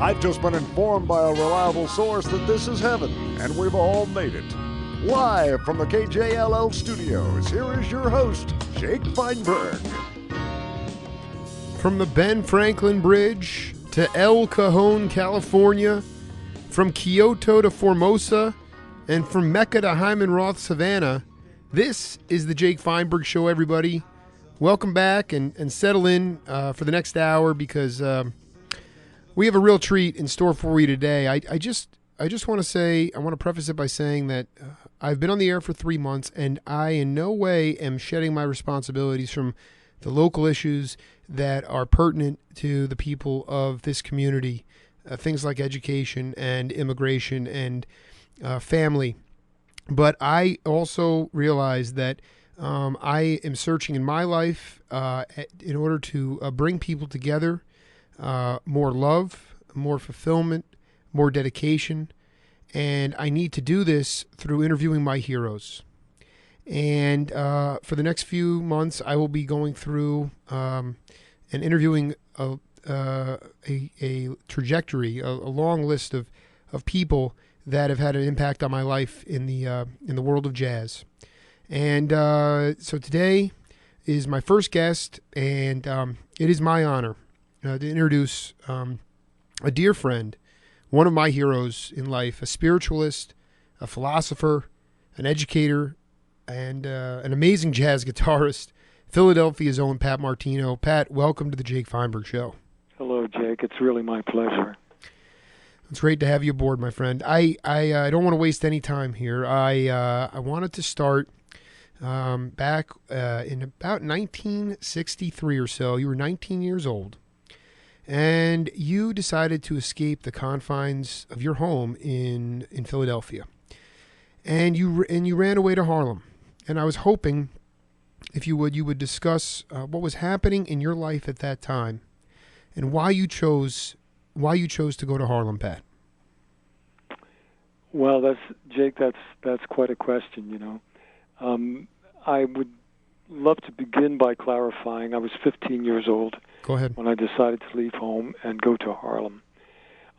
I've just been informed by a reliable source that this is heaven, and we've all made it. Live from the KJLL studios, here is your host, Jake Feinberg. From the Ben Franklin Bridge to El Cajon, California, from Kyoto to Formosa, and from Mecca to Hyman Roth, Savannah, this is the Jake Feinberg Show, everybody. Welcome back and settle in for the next hour because we have a real treat in store for you today. I just want to preface it by saying that I've been on the air for 3 months, and I in no way am shedding my responsibilities from the local issues that are pertinent to the people of this community, things like education and immigration and family. But I also realize that I am searching in my life in order to bring people together, more love, more fulfillment, more dedication, and I need to do this through interviewing my heroes. And for the next few months, I will be going through and interviewing a trajectory, a long list of people that have had an impact on my life in the world of jazz. And so today is my first guest, and it is my honor to introduce a dear friend, one of my heroes in life, a spiritualist, a philosopher, an educator, and an amazing jazz guitarist, Philadelphia's own Pat Martino. Pat, welcome to the Jake Feinberg Show. Hello, Jake. It's really my pleasure. It's great to have you aboard, my friend. I don't want to waste any time here. I wanted to start back in about 1963 or so. You were 19 years old, and you decided to escape the confines of your home in Philadelphia, and you ran away to Harlem. And I was hoping, if you would discuss what was happening in your life at that time, and why you chose to go to Harlem, Pat. Well, that's quite a question, you know. I would love to begin by clarifying I was 15 years old. Go ahead. When I decided to leave home and go to Harlem.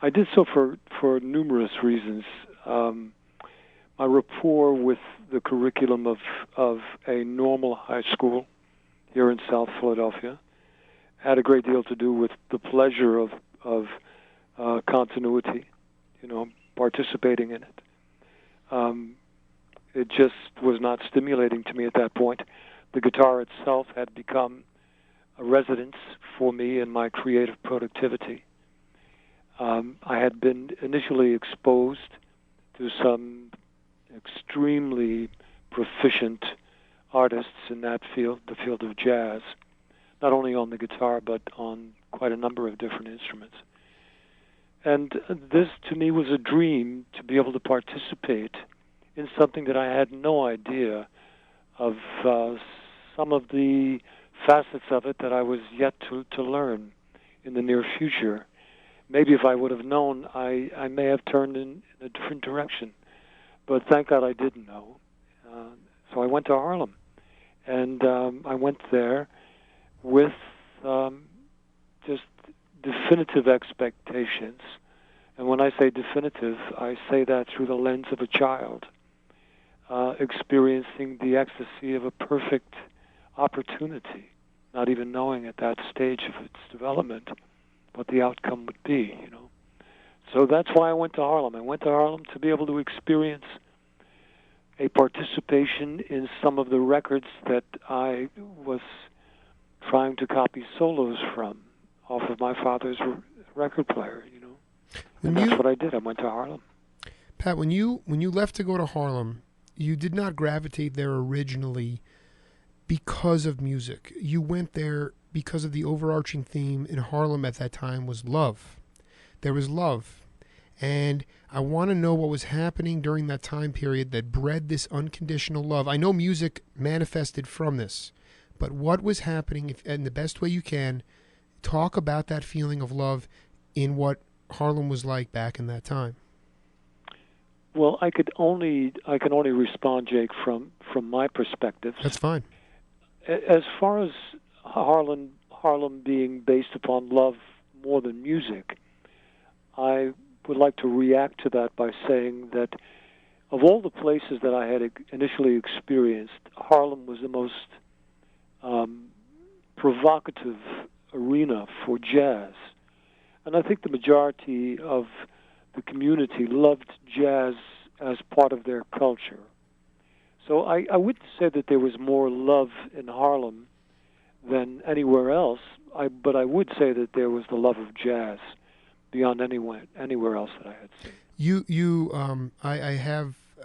I did so for numerous reasons. My rapport with the curriculum of a normal high school here in South Philadelphia had a great deal to do with the pleasure of continuity, you know, participating in it. It just was not stimulating to me at that point. The guitar itself had become a residence for me in my creative productivity. I had been initially exposed to some extremely proficient artists in that field, the field of jazz, not only on the guitar but on quite a number of different instruments. And this, to me, was a dream to be able to participate in something that I had no idea of some of the facets of it that I was yet to learn in the near future. Maybe if I would have known, I may have turned in a different direction. But thank God I didn't know. So I went to Harlem. And I went there with just definitive expectations. And when I say definitive, I say that through the lens of a child, experiencing the ecstasy of a perfect opportunity, not even knowing at that stage of its development what the outcome would be, you know. So that's why I went to Harlem. I went to Harlem to be able to experience a participation in some of the records that I was trying to copy solos from off of my father's record player, you know. And that's what I did. I went to Harlem. Pat, when you left to go to Harlem, you did not gravitate there originally because of music. You went there because of the overarching theme in Harlem at that time was love. There was love. And I want to know what was happening during that time period that bred this unconditional love. I know music manifested from this, but what was happening, in the best way you can, talk about that feeling of love in what Harlem was like back in that time. Well, I can only respond, Jake, from my perspective. That's fine. As far as Harlem being based upon love more than music, I would like to react to that by saying that of all the places that I had initially experienced, Harlem was the most provocative arena for jazz. And I think the majority of the community loved jazz as part of their culture. So I wouldn't say that there was more love in Harlem than anywhere else, but I would say that there was the love of jazz beyond anywhere else that I had seen.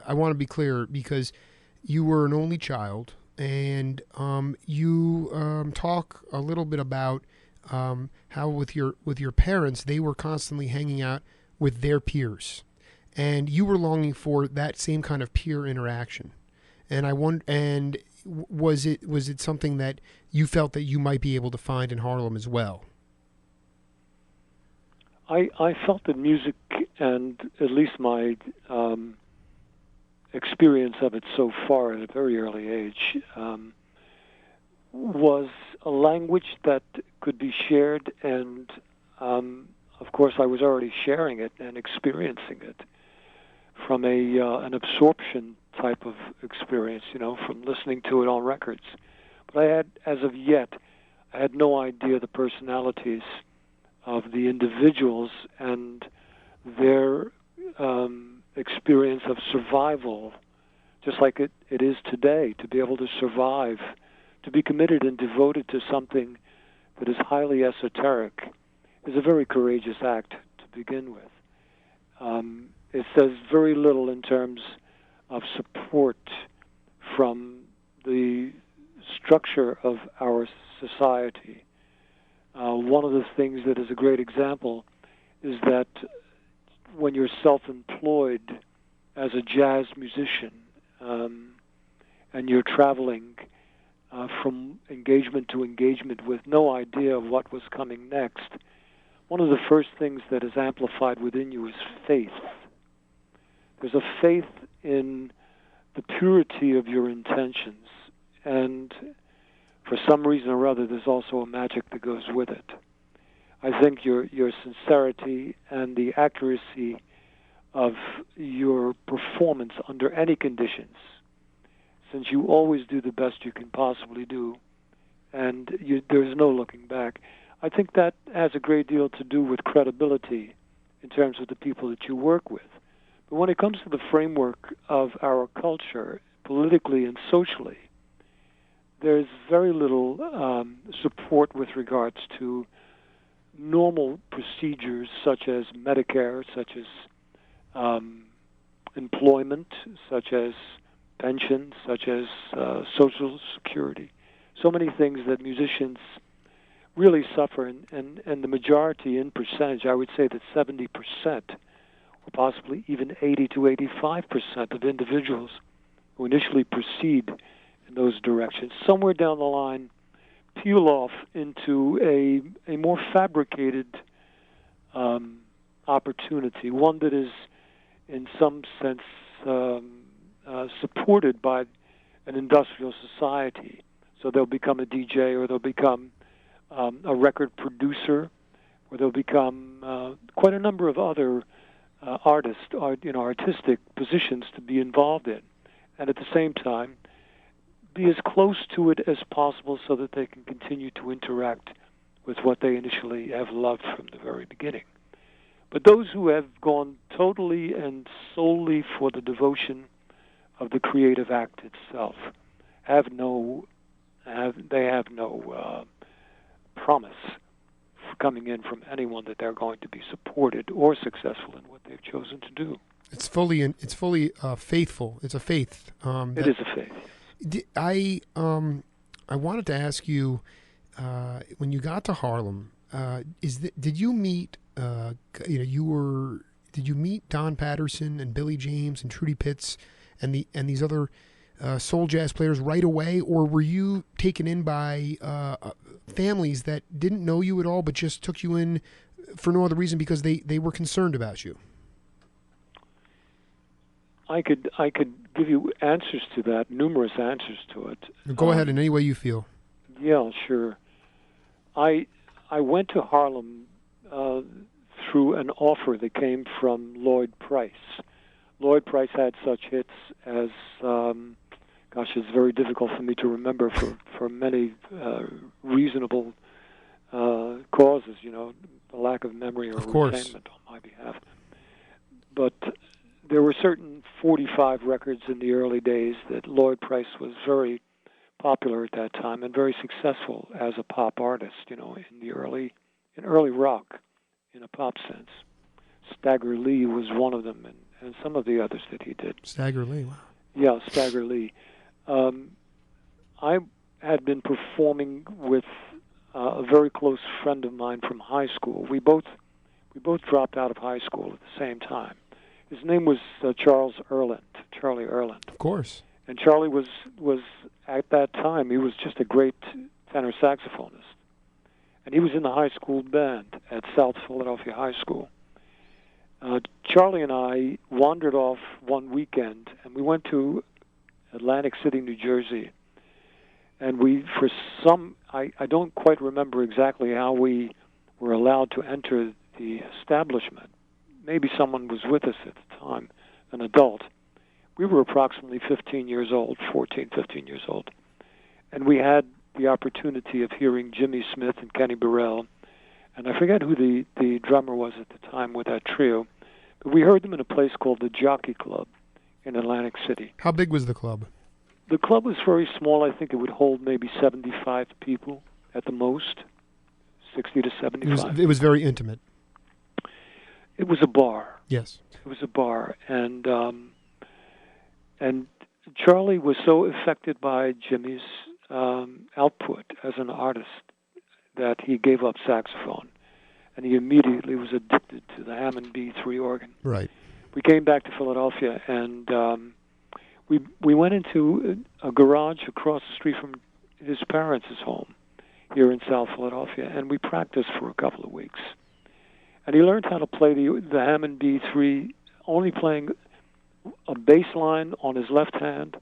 I want to be clear because you were an only child, and you talk a little bit about how with your parents, they were constantly hanging out with their peers, and you were longing for that same kind of peer interaction. And was it something that you felt that you might be able to find in Harlem as well? I felt that music, and at least my experience of it so far at a very early age, was a language that could be shared, and of course I was already sharing it and experiencing it from an absorption type of experience, from listening to it on records. But as of yet, I had no idea the personalities of the individuals and their experience of survival, just like it is today, to be able to survive, to be committed and devoted to something that is highly esoteric, is a very courageous act to begin with. It says very little in terms of support from the structure of our society. One of the things that is a great example is that when you're self-employed as a jazz musician, and you're traveling from engagement to engagement with no idea of what was coming next, one of the first things that is amplified within you is faith. There's a faith in the purity of your intentions, and for some reason or other, there's also a magic that goes with it. I think your sincerity and the accuracy of your performance under any conditions, since you always do the best you can possibly do, and there's no looking back. I think that has a great deal to do with credibility in terms of the people that you work with. But when it comes to the framework of our culture, politically and socially, there's very little support with regards to normal procedures such as Medicare, such as employment, such as pensions, such as Social Security. So many things that musicians really suffer, and the majority in percentage, I would say that 70%, or possibly even 80 to 85% of individuals who initially proceed in those directions, somewhere down the line, peel off into a more fabricated opportunity, one that is in some sense supported by an industrial society. So they'll become a DJ, or they'll become a record producer, or they'll become quite a number of other artistic positions to be involved in, and at the same time be as close to it as possible so that they can continue to interact with what they initially have loved from the very beginning. But those who have gone totally and solely for the devotion of the creative act itself have no promise for coming in from anyone that they're going to be supported or successful in what they've chosen to do. It's fully faithful. It's a faith. It is a faith. I wanted to ask you, when you got to Harlem, did you meet did you meet Don Patterson and Billy James and Trudy Pitts and these other soul jazz players right away, or were you taken in by families that didn't know you at all but just took you in for no other reason because they were concerned about you? I could give you answers to that, numerous answers to it. Go ahead in any way you feel. Yeah, sure. I went to Harlem through an offer that came from Lloyd Price. Lloyd Price had such hits as, it's very difficult for me to remember for many reasonable causes, the lack of memory or retainment on my behalf. But there were certain 45 records in the early days that Lloyd Price was very popular at that time and very successful as a pop artist, in early rock, in a pop sense. Stagger Lee was one of them, and some of the others that he did. Stagger Lee, wow. Yeah, Stagger Lee. I had been performing with a very close friend of mine from high school. We both dropped out of high school at the same time. His name was Charlie Erland. Of course. And Charlie was at that time, he was just a great tenor saxophonist. And he was in the high school band at South Philadelphia High School. Charlie and I wandered off one weekend, and we went to Atlantic City, New Jersey. And I don't quite remember exactly how we were allowed to enter the establishment. Maybe someone was with us at the time, an adult. We were approximately 14, 15 years old. And we had the opportunity of hearing Jimmy Smith and Kenny Burrell. And I forget who the drummer was at the time with that trio. But we heard them in a place called the Jockey Club in Atlantic City. How big was the club? The club was very small. I think it would hold maybe 75 people at the most, 60 to 75. It was very intimate. It was a bar. Yes. It was a bar. And Charlie was so affected by Jimmy's output as an artist that he gave up saxophone. And he immediately was addicted to the Hammond B3 organ. Right. We came back to Philadelphia, and we went into a garage across the street from his parents' home here in South Philadelphia, and we practiced for a couple of weeks. And he learned how to play the Hammond B3, only playing a bass line on his left hand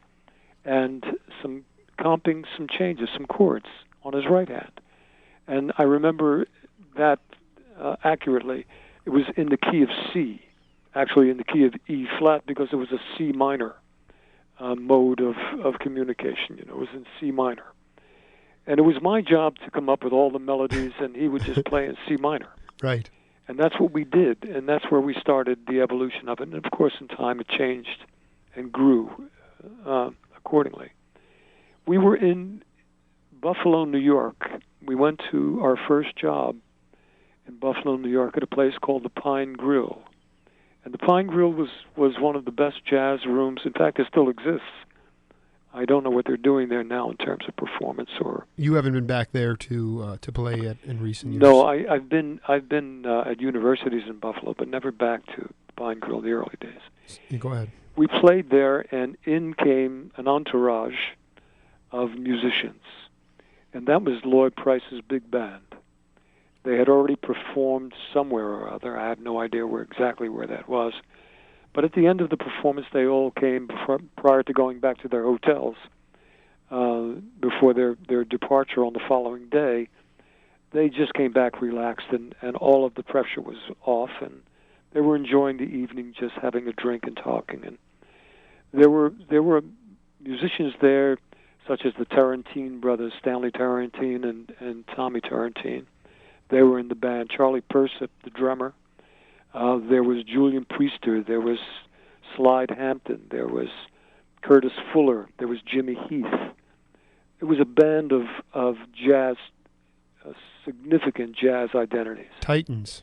and some comping some changes, some chords on his right hand. And I remember that accurately. It was in the key of C, actually in the key of E flat, because it was a C minor mode of communication. It was in C minor. And it was my job to come up with all the melodies, and he would just play in C minor. Right. And that's what we did, and that's where we started the evolution of it. And, of course, in time it changed and grew accordingly. We were in Buffalo, New York. We went to our first job in Buffalo, New York, at a place called the Pine Grill. And the Pine Grill was one of the best jazz rooms. In fact, it still exists. I don't know what they're doing there now in terms of performance. Or you haven't been back there to play in recent years. No, I've been at universities in Buffalo, but never back to Pine Grill the early days. You go ahead. We played there, and in came an entourage of musicians, and that was Lloyd Price's big band. They had already performed somewhere or other. I have no idea exactly where that was. But at the end of the performance, they all came prior to going back to their hotels before their departure on the following day. They just came back relaxed, and all of the pressure was off, and they were enjoying the evening, just having a drink and talking. And there were musicians there, such as the Tarantine brothers, Stanley Tarantine and Tommy Tarantine. They were in the band. Charlie Persip, the drummer. There was Julian Priester. There was Slide Hampton. There was Curtis Fuller. There was Jimmy Heath. It was a band of jazz, significant jazz identities. Titans.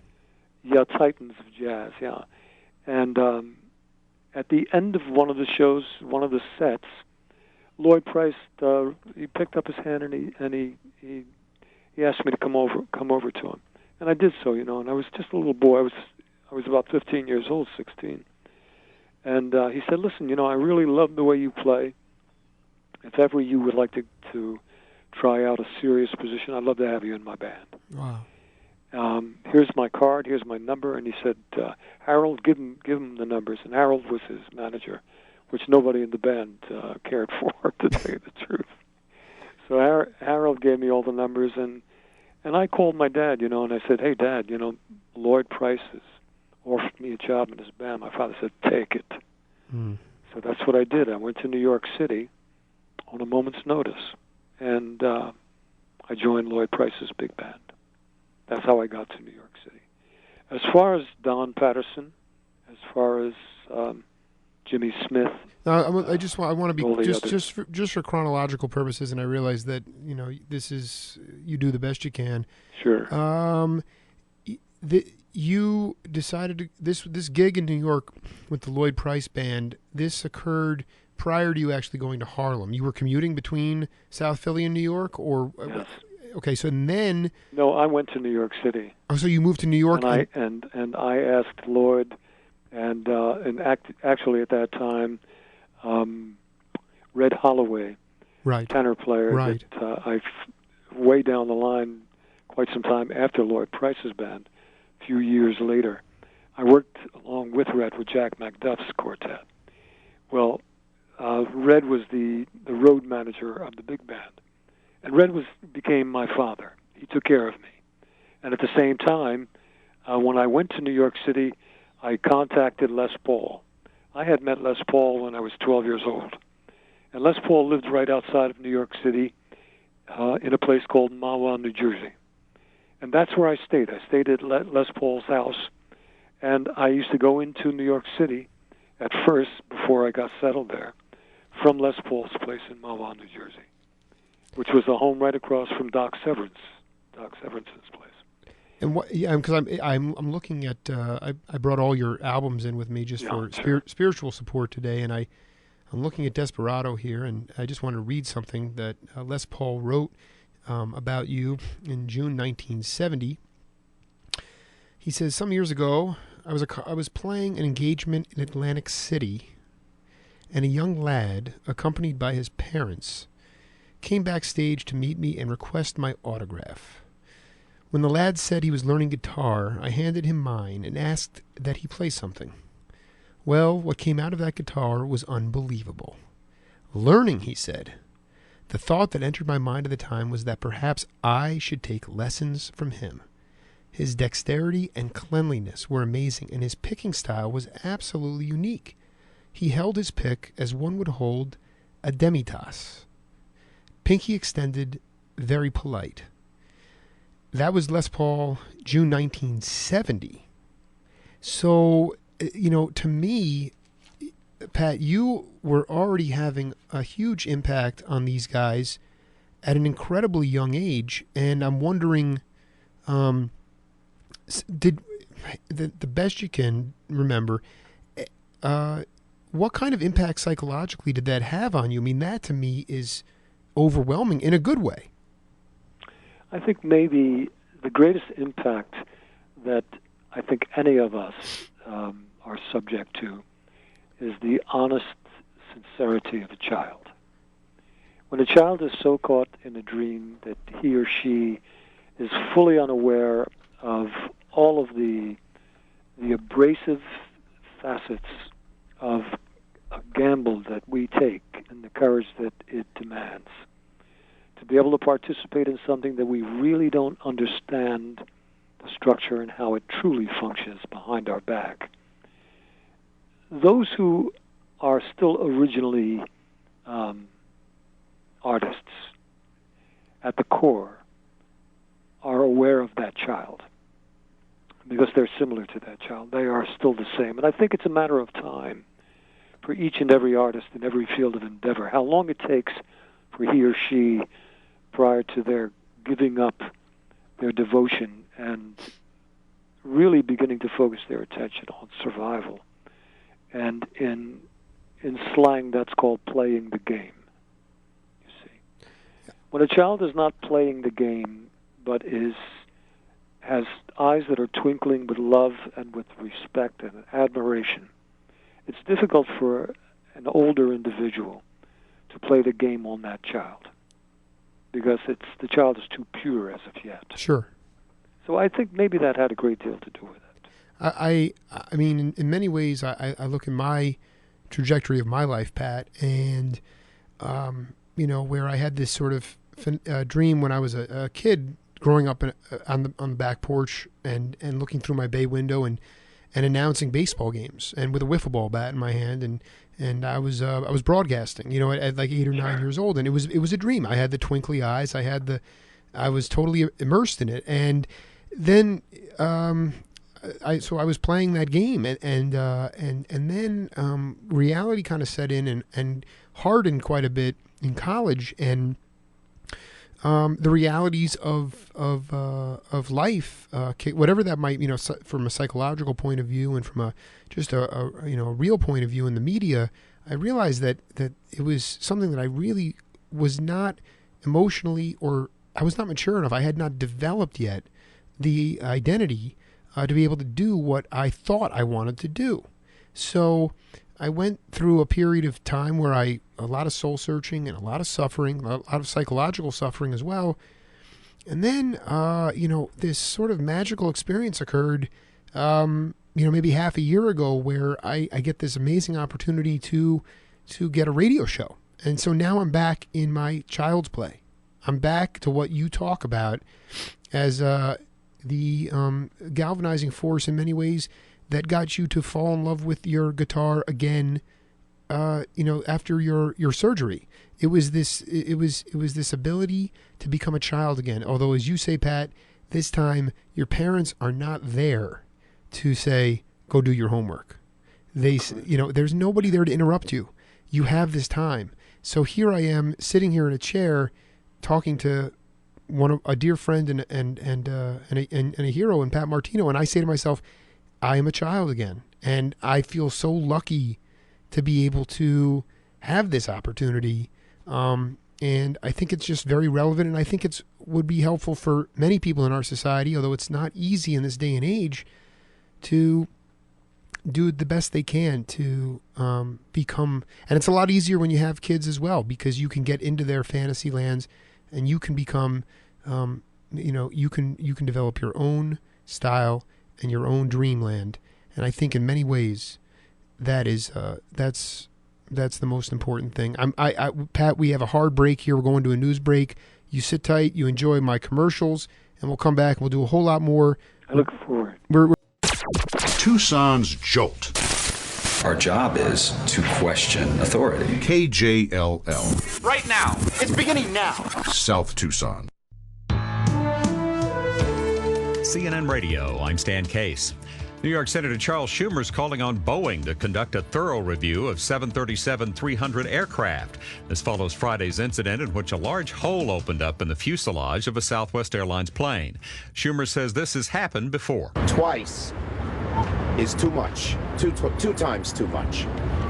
Yeah, titans of jazz, yeah. And at the end of one of the shows, one of the sets, Lloyd Price, he picked up his hand and he asked me to come over to him. And I did so, and I was just a little boy. I was about 15 years old, 16. And he said, listen, I really love the way you play. If ever you would like to try out a serious position, I'd love to have you in my band. Wow. Here's my card, here's my number. And he said, Harold, give him the numbers. And Harold was his manager, which nobody in the band cared for, to tell you the truth. So Harold gave me all the numbers, and I called my dad, and I said, hey, Dad, Lloyd Price's offered me a job in his band, my father said, take it. So that's what I did. I went to New York City on a moment's notice, and I joined Lloyd Price's big band. That's how I got to New York City. As far as Don Patterson, as far as Jimmy Smith, I want to be just for chronological purposes, and I realize that this is you do the best you can. Sure. You decided to, this gig in New York with the Lloyd Price Band. This occurred prior to you actually going to Harlem. You were commuting between South Philly and New York, or yes. Okay, so then no, I went to New York City. Oh, so you moved to New York, and I asked Lloyd, and actually at that time, Red Holloway, right, tenor player, right. That way down the line, quite some time after Lloyd Price's band, a few years later, I worked along with Red with Jack McDuff's quartet. Well, Red was the road manager of the big band, and Red became my father. He took care of me, and at the same time, when I went to New York City, I contacted Les Paul. I had met Les Paul when I was 12 years old, and Les Paul lived right outside of New York City, in a place called Mahwah, New Jersey. And that's where I stayed. I stayed at Les Paul's house, and I used to go into New York City at first, before I got settled there, from Les Paul's place in Mahwah, New Jersey, which was a home right across from Doc Severin's place. And what? Yeah, because I'm looking at. I brought all your albums in with me just for spiritual support today, and I'm looking at Desperado here, and I just want to read something that Les Paul wrote about you in June 1970. He says, some years ago, I was playing an engagement in Atlantic City, and a young lad, accompanied by his parents, came backstage to meet me and request my autograph. When the lad said he was learning guitar, I handed him mine and asked that he play something. Well, what came out of that guitar was unbelievable. Learning, he said. The thought that entered my mind at the time was that perhaps I should take lessons from him. His dexterity and cleanliness were amazing, and his picking style was absolutely unique. He held his pick as one would hold a demi-tasse. Pinky extended, very polite. That was Les Paul, June 1970. So, to me, Pat, you were already having a huge impact on these guys at an incredibly young age, and I'm wondering, did the best you can remember, what kind of impact psychologically did that have on you? I mean, that to me is overwhelming in a good way. I think maybe the greatest impact that I think any of us are subject to is the honest sincerity of a child. When a child is so caught in a dream that he or she is fully unaware of all of the abrasive facets of a gamble that we take and the courage that it demands, to be able to participate in something that we really don't understand the structure and how it truly functions behind our back. Those who are still originally artists at the core are aware of that child because they're similar to that child. They are still the same. And I think it's a matter of time for each and every artist in every field of endeavor, how long it takes for he or she, prior to their giving up their devotion and really beginning to focus their attention on survival. And in slang, that's called playing the game, you see. When a child is not playing the game, but has eyes that are twinkling with love and with respect and admiration, it's difficult for an older individual to play the game on that child because the child is too pure as of yet. Sure. So I think maybe that had a great deal to do with it. I mean, in many ways, I look at my trajectory of my life, Pat, and, where I had this sort of dream when I was a kid growing up on the back porch and looking through my bay window and announcing baseball games and with a wiffle ball bat in my hand and I was broadcasting, at like 8 or 9 years old, and it was a dream. I had the twinkly eyes. I was totally immersed in it, and then I was playing that game, and then reality kind of set in and hardened quite a bit in college, and the realities of life, whatever that might, from a psychological point of view and from a real point of view in the media, I realized that it was something that I really was not emotionally, or I was not mature enough. I had not developed yet the identity to be able to do what I thought I wanted to do. So I went through a period of time where a lot of soul searching and a lot of suffering, a lot of psychological suffering as well. And then, this sort of magical experience occurred, maybe half a year ago, where I get this amazing opportunity to get a radio show. And so now I'm back in my child's play. I'm back to what you talk about as the galvanizing force in many ways that got you to fall in love with your guitar again, after your surgery. It was this ability to become a child again. Although, as you say, Pat, this time your parents are not there to say, go do your homework. There's nobody there to interrupt you. You have this time. So here I am sitting here in a chair talking to a dear friend and a hero in Pat Martino, and I say to myself, I am a child again, and I feel so lucky to be able to have this opportunity. And I think it's just very relevant, and I think would be helpful for many people in our society, although it's not easy in this day and age to do the best they can to become. And it's a lot easier when you have kids as well, because you can get into their fantasy lands and you can become, you can develop your own style and your own dreamland. And I think in many ways that is that's the most important thing. Pat, we have a hard break here. We're going to a news break. You sit tight, you enjoy my commercials, and we'll come back and we'll do a whole lot more. I look forward. Tucson's Jolt. Our job is to question authority. KJLL. Right now. It's beginning now. South Tucson. CNN Radio, I'm Stan Case. New York Senator Charles Schumer is calling on Boeing to conduct a thorough review of 737-300 aircraft. This follows Friday's incident in which a large hole opened up in the fuselage of a Southwest Airlines plane. Schumer says this has happened before. Twice is too much, two times too much.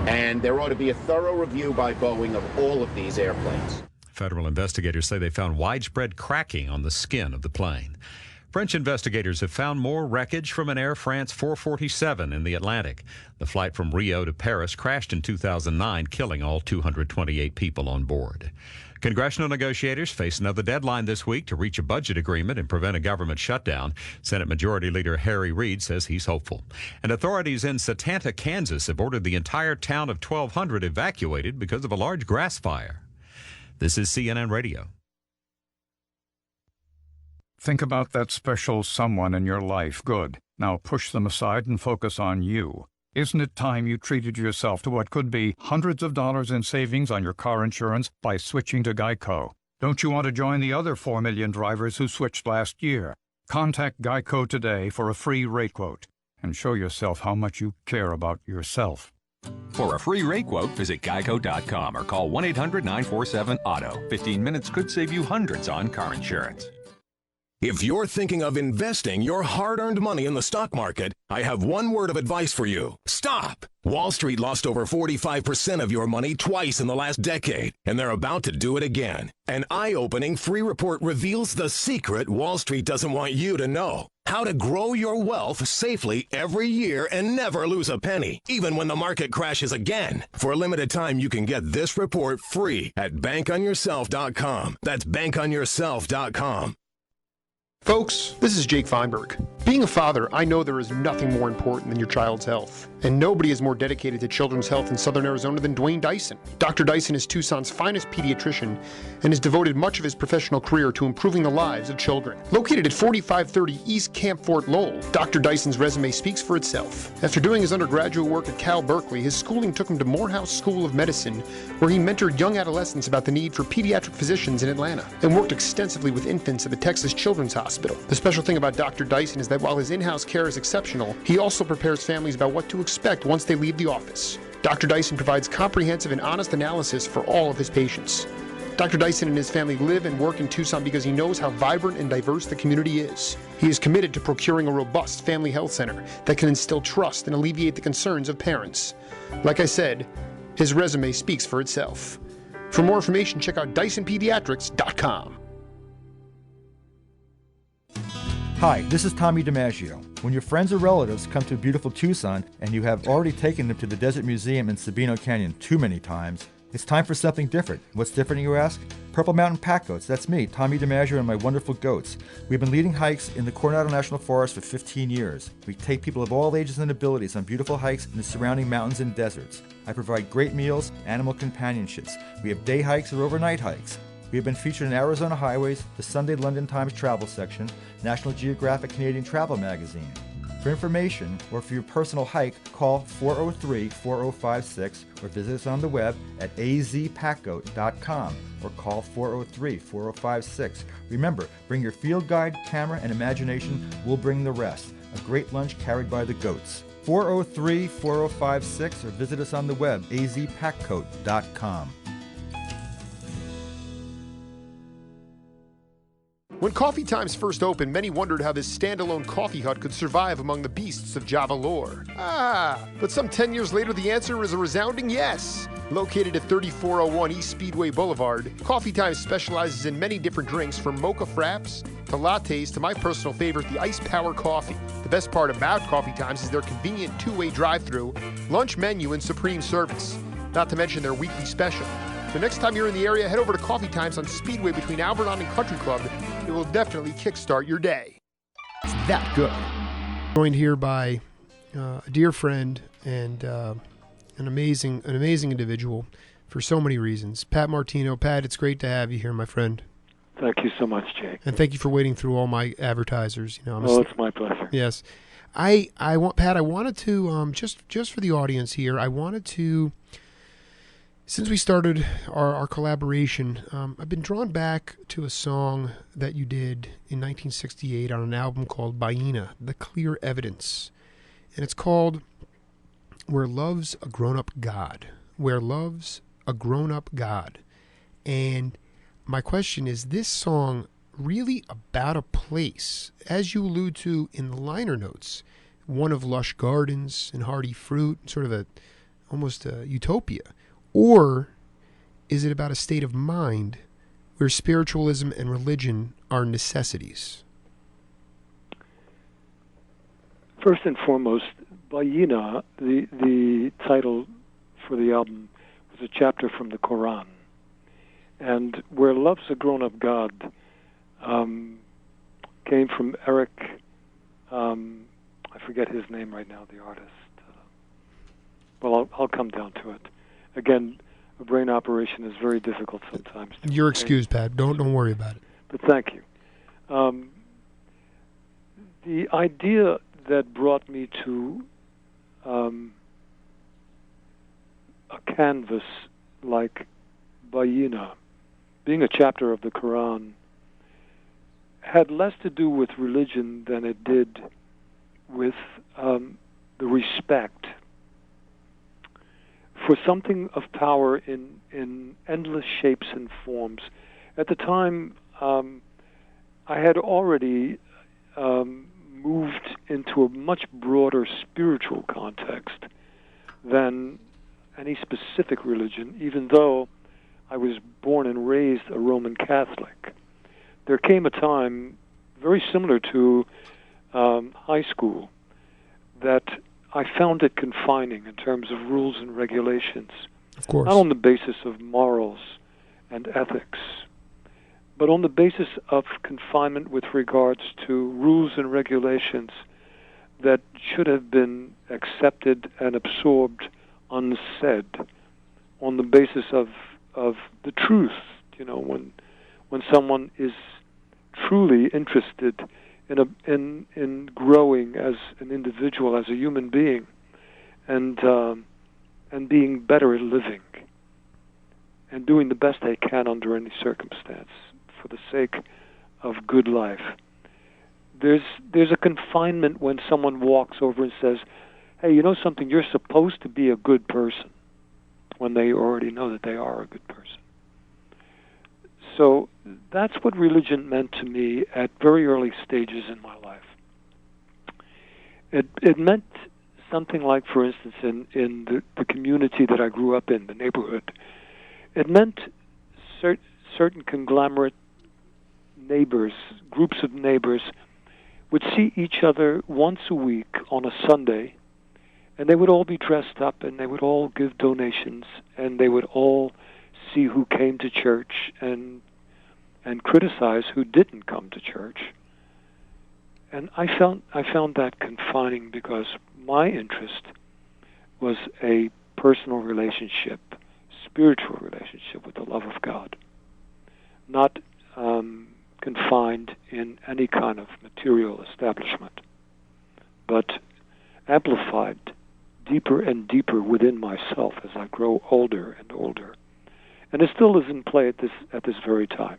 And there ought to be a thorough review by Boeing of all of these airplanes. Federal investigators say they found widespread cracking on the skin of the plane. French investigators have found more wreckage from an Air France 447 in the Atlantic. The flight from Rio to Paris crashed in 2009, killing all 228 people on board. Congressional negotiators face another deadline this week to reach a budget agreement and prevent a government shutdown. Senate Majority Leader Harry Reid says he's hopeful. And authorities in Satanta, Kansas have ordered the entire town of 1,200 evacuated because of a large grass fire. This is CNN Radio. Think about that special someone in your life. Good. Now push them aside and focus on you. Isn't it time you treated yourself to what could be hundreds of dollars in savings on your car insurance by switching to Geico? Don't you want to join the other 4 million drivers who switched last year? Contact Geico today for a free rate quote and show yourself how much you care about yourself. For a free rate quote, visit geico.com or call 1-800-947-AUTO. 15 minutes could save you hundreds on car insurance. If you're thinking of investing your hard-earned money in the stock market, I have one word of advice for you. Stop! Wall Street lost over 45% of your money twice in the last decade, and they're about to do it again. An eye-opening free report reveals the secret Wall Street doesn't want you to know. How to grow your wealth safely every year and never lose a penny, even when the market crashes again. For a limited time, you can get this report free at bankonyourself.com. That's bankonyourself.com. Folks, this is Jake Feinberg. Being a father, I know there is nothing more important than your child's health. And nobody is more dedicated to children's health in Southern Arizona than Dwayne Dyson. Dr. Dyson is Tucson's finest pediatrician and has devoted much of his professional career to improving the lives of children. Located at 4530 East Camp Fort Lowell, Dr. Dyson's resume speaks for itself. After doing his undergraduate work at Cal Berkeley, his schooling took him to Morehouse School of Medicine, where he mentored young adolescents about the need for pediatric physicians in Atlanta, and worked extensively with infants at the Texas Children's Hospital. The special thing about Dr. Dyson is that while his in-house care is exceptional, he also prepares families about what to expect once they leave the office. Dr. Dyson provides comprehensive and honest analysis for all of his patients. Dr. Dyson and his family live and work in Tucson because he knows how vibrant and diverse the community is. He is committed to procuring a robust family health center that can instill trust and alleviate the concerns of parents. Like I said, his resume speaks for itself. For more information, check out DysonPediatrics.com. Hi, this is Tommy DiMaggio. When your friends or relatives come to beautiful Tucson and you have already taken them to the Desert Museum in Sabino Canyon too many times, it's time for something different. What's different, you ask? Purple Mountain Pack Goats. That's me, Tommy DiMaggio, and my wonderful goats. We've been leading hikes in the Coronado National Forest for 15 years. We take people of all ages and abilities on beautiful hikes in the surrounding mountains and deserts. I provide great meals, animal companionships. We have day hikes or overnight hikes. We have been featured in Arizona Highways, the Sunday London Times travel section, National Geographic Canadian Travel Magazine. For information or for your personal hike, call 403-4056 or visit us on the web at azpackgoat.com or call 403-4056. Remember, bring your field guide, camera, and imagination. We'll bring the rest. A great lunch carried by the goats. 403-4056 or visit us on the web, azpackgoat.com. When Coffee Times first opened, many wondered how this standalone coffee hut could survive among the beasts of Java lore. But some 10 years later, the answer is a resounding yes. Located at 3401 East Speedway Boulevard, Coffee Times specializes in many different drinks, from mocha fraps to lattes to my personal favorite, the Ice Power Coffee. The best part about Coffee Times is their convenient two-way drive-thru, lunch menu, and supreme service. Not to mention their weekly special. The next time you're in the area, head over to Coffee Times on Speedway between Alvernon and Country Club. It will definitely kickstart your day. It's that good. Joined here by a dear friend and an amazing individual for so many reasons. Pat Martino. Pat, it's great to have you here, my friend. Thank you so much, Jake. And thank you for waiting through all my advertisers. It's my pleasure. Yes, I wanted to just for the audience here, I wanted to. Since we started our collaboration, I've been drawn back to a song that you did in 1968 on an album called Baina, The Clear Evidence. And it's called Where Love's a Grown-Up God. Where Love's a Grown-Up God. And my question is, this song really about a place, as you allude to in the liner notes, one of lush gardens and hardy fruit, sort of almost a utopia? Or is it about a state of mind where spiritualism and religion are necessities? First and foremost, Baina, the title for the album, was a chapter from the Quran. And Where Love's a Grown-Up God came from Eric, I forget his name right now, the artist. I'll come down to it. Again, a brain operation is very difficult sometimes. You're excused, Pat. Don't worry about it. But thank you. The idea that brought me to a canvas like Baina, being a chapter of the Quran, had less to do with religion than it did with the respect for something of power in endless shapes and forms. At the time, I had already moved into a much broader spiritual context than any specific religion, even though I was born and raised a Roman Catholic. There came a time, very similar to high school, that I found it confining in terms of rules and regulations. Of course. Not on the basis of morals and ethics, but on the basis of confinement with regards to rules and regulations that should have been accepted and absorbed unsaid, on the basis of the truth. When someone is truly interested in growing as an individual, as a human being, and being better at living, and doing the best they can under any circumstance for the sake of good life. There's a confinement when someone walks over and says, "Hey, you know something? You're supposed to be a good person," when they already know that they are a good person. So that's what religion meant to me at very early stages in my life. It meant something like, for instance, in the community that I grew up in, the neighborhood, it meant certain conglomerate neighbors, groups of neighbors, would see each other once a week on a Sunday, and they would all be dressed up, and they would all give donations, and they would all see who came to church and criticize who didn't come to church. And I found that confining, because my interest was a personal relationship, spiritual relationship with the love of God, not confined in any kind of material establishment, but amplified deeper and deeper within myself as I grow older and older. And it still is in play at this very time.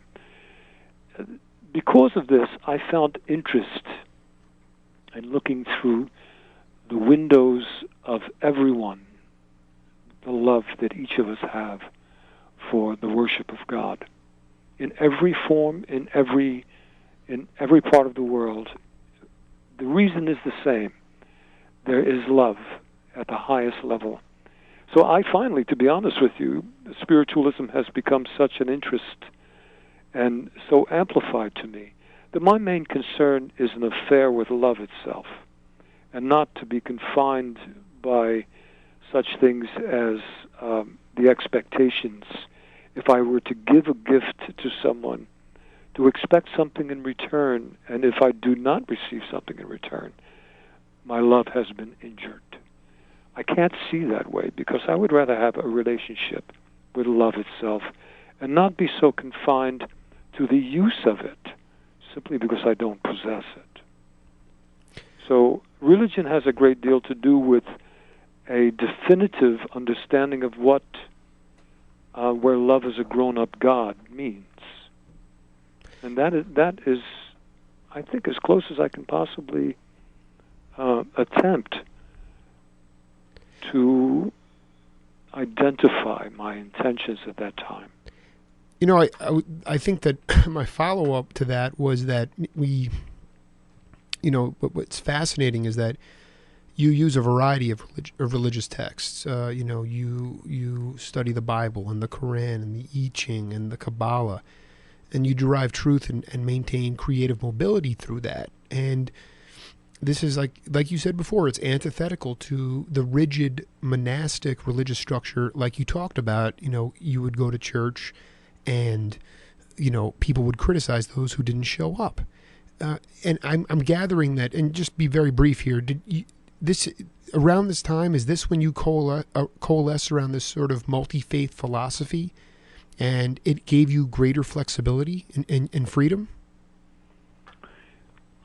Because of this, I found interest in looking through the windows of everyone, the love that each of us have for the worship of God. In every form, in every part of the world, the reason is the same. There is love at the highest level. So I finally, to be honest with you, spiritualism has become such an interest and so amplified to me that my main concern is an affair with love itself, and not to be confined by such things as the expectations. If I were to give a gift to someone, to expect something in return, and if I do not receive something in return, my love has been injured. I can't see that way, because I would rather have a relationship with love itself and not be so confined to the use of it simply because I don't possess it. So religion has a great deal to do with a definitive understanding of what where love as a grown-up God means. And that is, I think, as close as I can possibly attempt to identify my intentions at that time. You know, I think that my follow-up to that was that what's fascinating is that you use a variety of religious texts. You study the Bible and the Quran and the I Ching and the Kabbalah, and you derive truth and maintain creative mobility through that. And this is like you said before, it's antithetical to the rigid monastic religious structure, like you talked about. You would go to church, and people would criticize those who didn't show up. And I'm gathering that, and just be very brief here. Around this time, is this when you coalesce around this sort of multi-faith philosophy, and it gave you greater flexibility and freedom?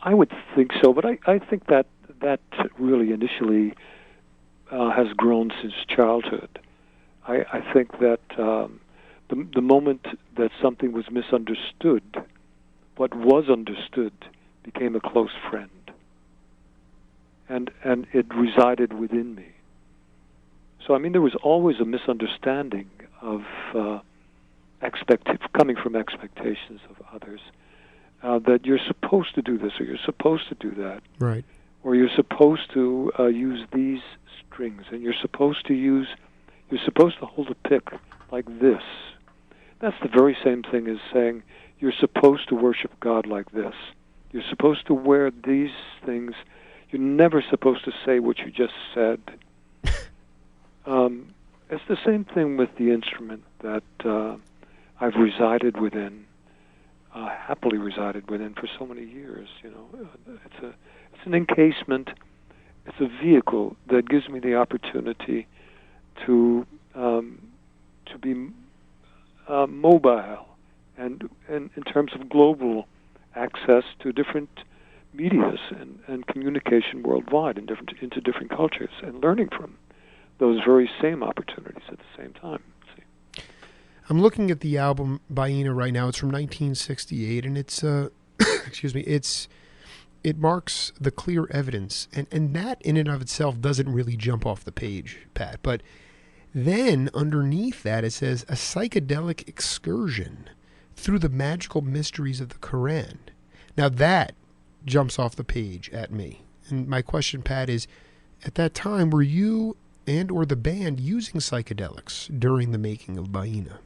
I would think so, but I think that really initially has grown since childhood. I think that the moment that something was misunderstood, what was understood became a close friend, and it resided within me. So there was always a misunderstanding of coming from expectations of others. That you're supposed to do this, or you're supposed to do that, right? Or you're supposed to use these strings, and you're supposed to hold a pick like this. That's the very same thing as saying you're supposed to worship God like this. You're supposed to wear these things. You're never supposed to say what you just said. It's the same thing with the instrument that I've resided within. happily resided within for so many years. It's an encasement. It's a vehicle that gives me the opportunity to be mobile, and in terms of global access to different medias and communication worldwide into different cultures, and learning from those very same opportunities at the same time. See? I'm looking at the album Baina right now. It's from 1968, and it's excuse me, it marks the clear evidence, and that in and of itself doesn't really jump off the page, Pat. But then underneath that it says a psychedelic excursion through the magical mysteries of the Quran. Now that jumps off the page at me. And my question, Pat, is at that time were you and or the band using psychedelics during the making of Baina?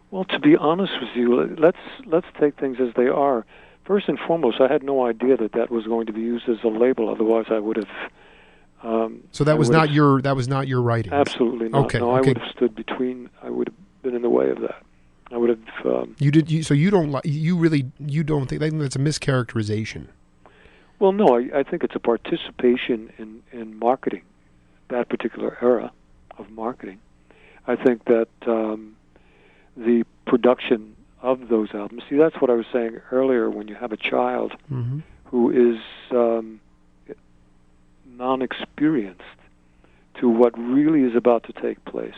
Well, to be honest with you, let's take things as they are. First and foremost, I had no idea that was going to be used as a label. Otherwise, I would have. So that was not your writing. Absolutely not. Okay. No, I would have stood between. I would have been in the way of that. I would have. So you don't think that's a mischaracterization? Well, no. I think it's a participation in marketing, that particular era of marketing. I think that the production of those albums. See, that's what I was saying earlier. When you have a child who is non-experienced to what really is about to take place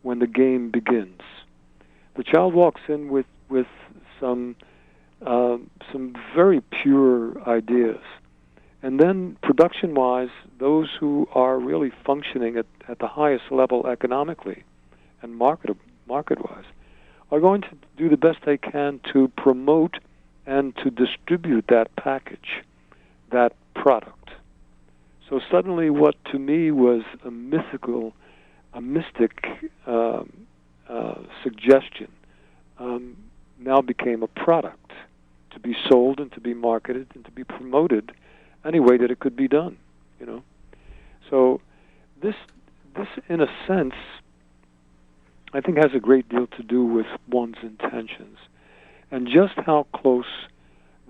when the game begins, the child walks in with some very pure ideas, and then production-wise, those who are really functioning at the highest level economically and market-wise are going to do the best they can to promote and to distribute that package, that product. So suddenly what to me was a mystic suggestion now became a product to be sold and to be marketed and to be promoted any way that it could be done, So this in a sense, I think has a great deal to do with one's intentions, and just how close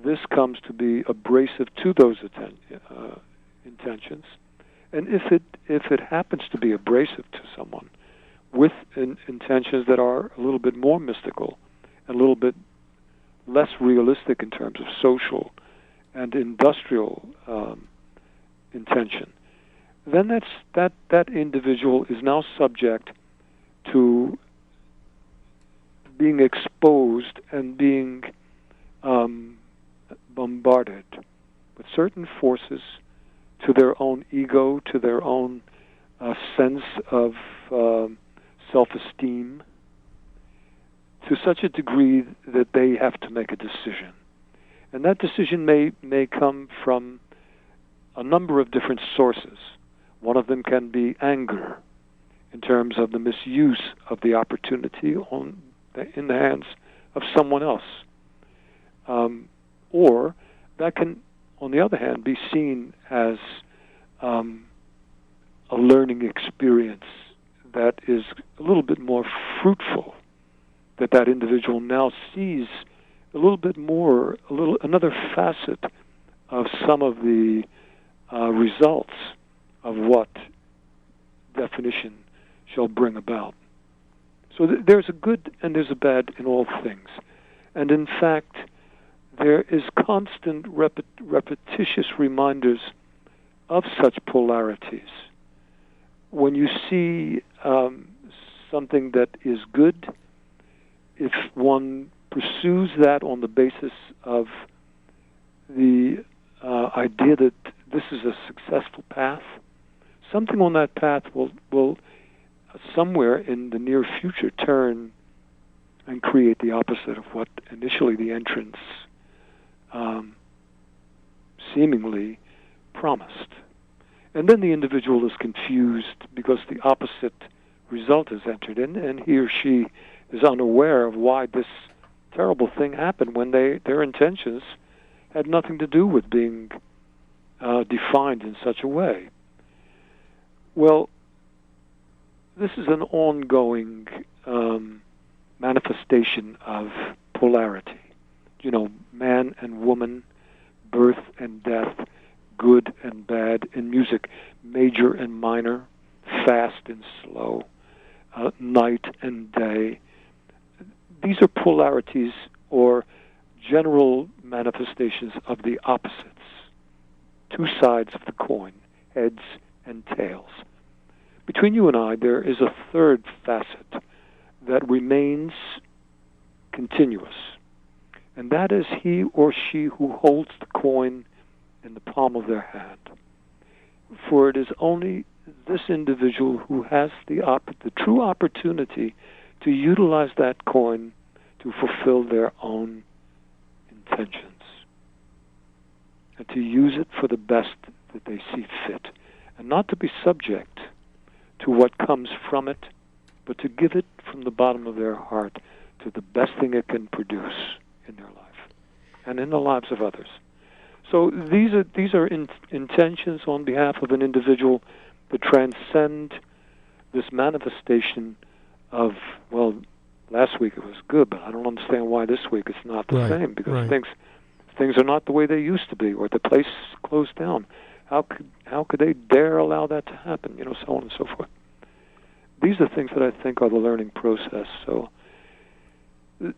this comes to be abrasive to those intentions. And if it happens to be abrasive to someone with intentions that are a little bit more mystical, a little bit less realistic in terms of social and industrial intention, then that individual is now subject to being exposed and being bombarded with certain forces, to their own ego, to their own sense of self-esteem, to such a degree that they have to make a decision. And that decision may come from a number of different sources. One of them can be anger, in terms of the misuse of the opportunity in the hands of someone else. Or that can, on the other hand, be seen as a learning experience that is a little bit more fruitful, that individual now sees a little bit more, another facet of some of the results of what definition shall bring about. So there's a good and there's a bad in all things. And in fact, there is constant repetitious reminders of such polarities. When you see something that is good, if one pursues that on the basis of the idea that this is a successful path, something on that path will somewhere in the near future turn and create the opposite of what initially the entrance seemingly promised. And then the individual is confused because the opposite result has entered in, and he or she is unaware of why this terrible thing happened when their intentions had nothing to do with being defined in such a way. Well, this is an ongoing manifestation of polarity. Man and woman, birth and death, good and bad in music, major and minor, fast and slow, night and day. These are polarities or general manifestations of the opposites, two sides of the coin, heads and tails. Between you and I, there is a third facet that remains continuous, and that is he or she who holds the coin in the palm of their hand. For it is only this individual who has the true opportunity to utilize that coin to fulfill their own intentions and to use it for the best that they see fit, and not to be subject to what comes from it, but to give it from the bottom of their heart to the best thing it can produce in their life and in the lives of others. So these are intentions on behalf of an individual that transcend this manifestation of, well, last week it was good, but I don't understand why this week it's not the same, because things are not the way they used to be, or the place closed down. How could they dare allow that to happen? So on and so forth. These are things that I think are the learning process. So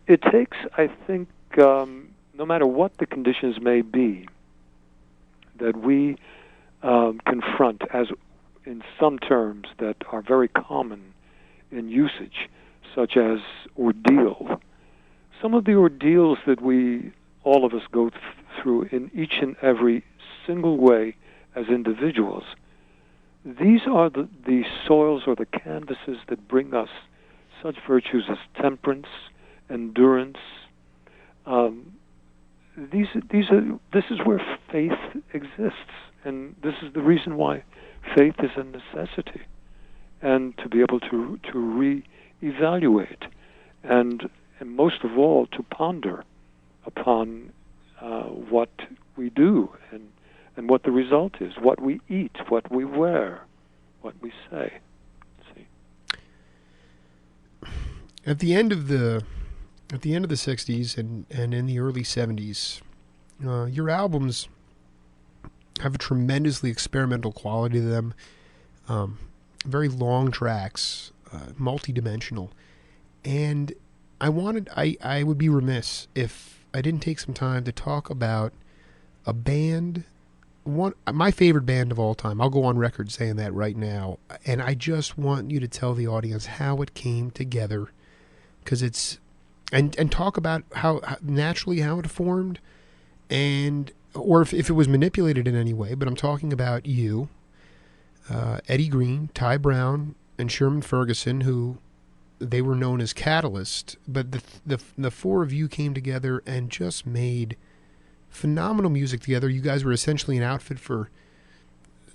it takes, I think, no matter what the conditions may be, that we confront as in some terms that are very common in usage, such as ordeal. Some of the ordeals that all of us go through in each and every single way as individuals, these are the soils or the canvases that bring us such virtues as temperance, endurance. This is where faith exists, and this is the reason why faith is a necessity, and to be able to reevaluate, and most of all to ponder upon what we do and what the result is, what we eat, what we wear, what we say. See? At the end of the 60s and in the early 70s, your albums have a tremendously experimental quality to them. Very long tracks, multi-dimensional, and I would be remiss if I didn't take some time to talk about a band, my favorite band of all time. I'll go on record saying that right now, and I just want you to tell the audience how it came together, because it's and talk about how naturally how it formed, or if it was manipulated in any way. But I'm talking about you, Eddie Green, Ty Brown, and Sherman Ferguson, who they were known as Catalyst, but the four of you came together and just made phenomenal music together. You guys were essentially an outfit for,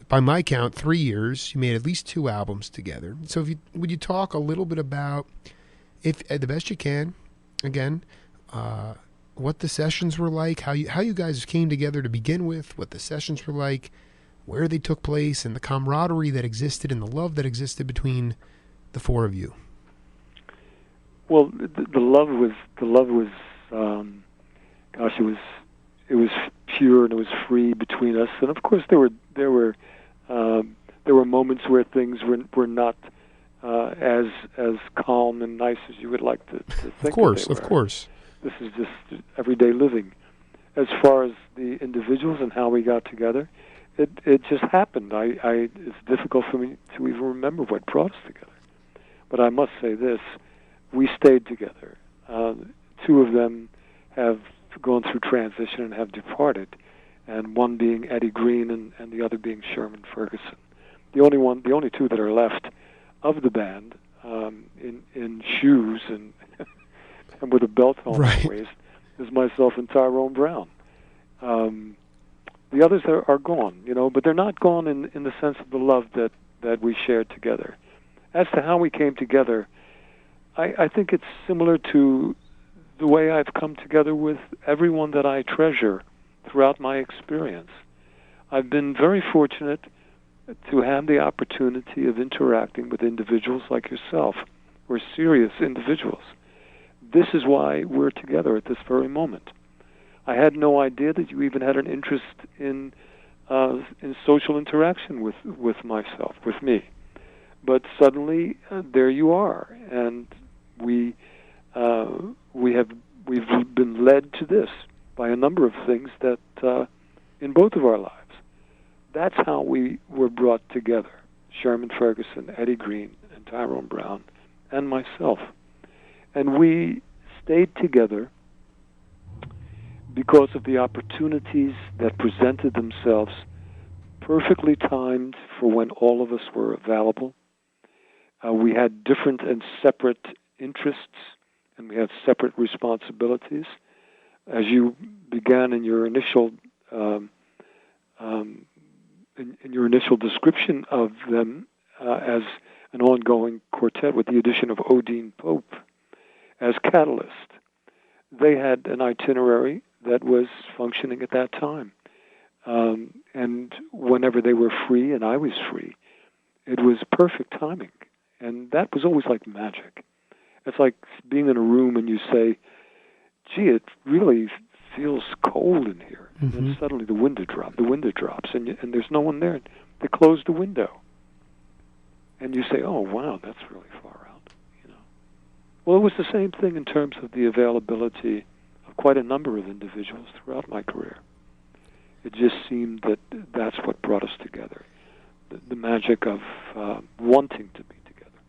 by my count, 3 years. You made at least 2 albums together. So would you talk a little bit about, if the best you can, again, what the sessions were like, how you guys came together to begin with, what the sessions were like, where they took place, and the camaraderie that existed and the love that existed between the four of you? Well, the love was, it was pure and it was free between us. And of course, there were moments where things were not as calm and nice as you would like to think. Of course. This is just everyday living. As far as the individuals and how we got together, it just happened. It's difficult for me to even remember what brought us together. But I must say this. We stayed together. 2 of them have gone through transition and have departed, and one being Eddie Green and the other being Sherman Ferguson. The only 2 that are left of the band, in shoes and and with a belt on their waist, is myself and Tyrone Brown. The others are gone, but they're not gone in the sense of the love that we shared together. As to how we came together, I think it's similar to the way I've come together with everyone that I treasure throughout my experience. I've been very fortunate to have the opportunity of interacting with individuals like yourself, who are serious individuals, this is why we're together at this very moment. I had no idea that you even had an interest in social interaction with myself, with me. But suddenly, there you are, and we've been led to this by a number of things that in both of our lives. That's how we were brought together. Sherman Ferguson, Eddie Green, and Tyrone Brown, and myself. And we stayed together because of the opportunities that presented themselves, perfectly timed for when all of us were available. We had different and separate interests, and we had separate responsibilities. As you began in your initial in your initial description of them as an ongoing quartet with the addition of Odine Pope as catalyst, they had an itinerary that was functioning at that time. And whenever they were free and I was free, it was perfect timing. And that was always like magic. It's like being in a room and you say, gee, it really feels cold in here. Mm-hmm. And then suddenly the window drops, and there's no one there. They close the window. And you say, oh, wow, that's really far out. Well, it was the same thing in terms of the availability of quite a number of individuals throughout my career. It just seemed that that's what brought us together, the magic of wanting to be together.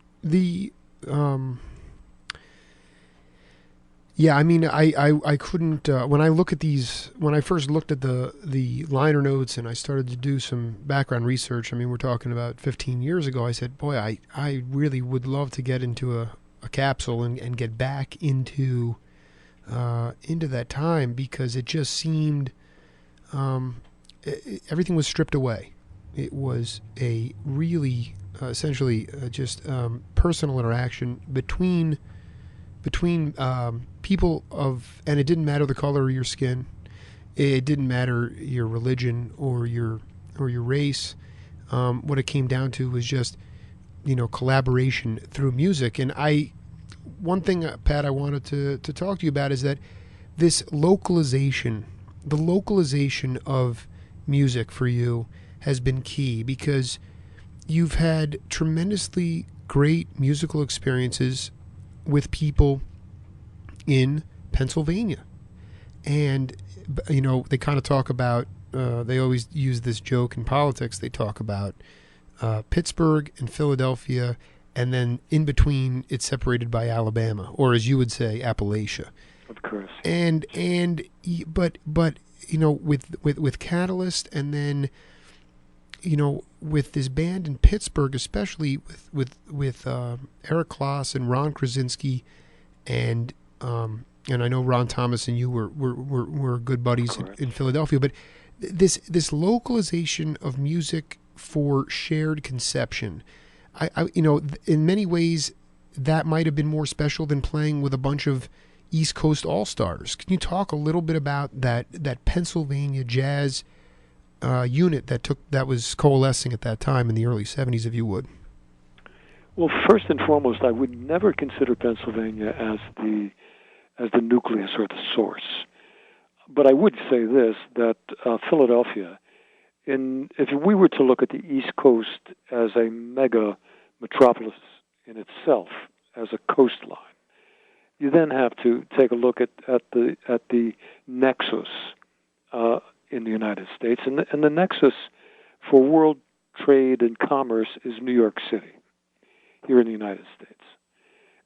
Yeah, I mean, I couldn't, when I look at these, when I first looked at the liner notes and I started to do some background research, I mean, we're talking about 15 years ago, I said, boy, I really would love to get into a capsule and get back into that time, because it just seemed, everything was stripped away. It was a really, essentially, just personal interaction between people of, and it didn't matter the color of your skin, it didn't matter your religion or your race. What it came down to was just, collaboration through music. And one thing, Pat, I wanted to talk to you about is that this localization, the localization of music for you has been key, because you've had tremendously great musical experiences with people in Pennsylvania. And, they kind of talk about, they always use this joke in politics. They talk about Pittsburgh and Philadelphia, and then in between it's separated by Alabama, or as you would say, Appalachia. Of course. But with Catalyst, and then with this band in Pittsburgh, especially with Eric Kloss and Ron Krasinski, and I know Ron Thomas and you were good buddies in Philadelphia. But this localization of music for shared conception, I in many ways that might have been more special than playing with a bunch of East Coast all-stars. Can you talk a little bit about that Pennsylvania jazz unit that was coalescing at that time in the early 70s, if you would? Well, first and foremost, I would never consider Pennsylvania as the nucleus or the source. But I would say this, that Philadelphia, if we were to look at the East Coast as a mega metropolis in itself, as a coastline, you then have to take a look at the nexus in the United States, and the nexus for world trade and commerce is New York City, here in the United States.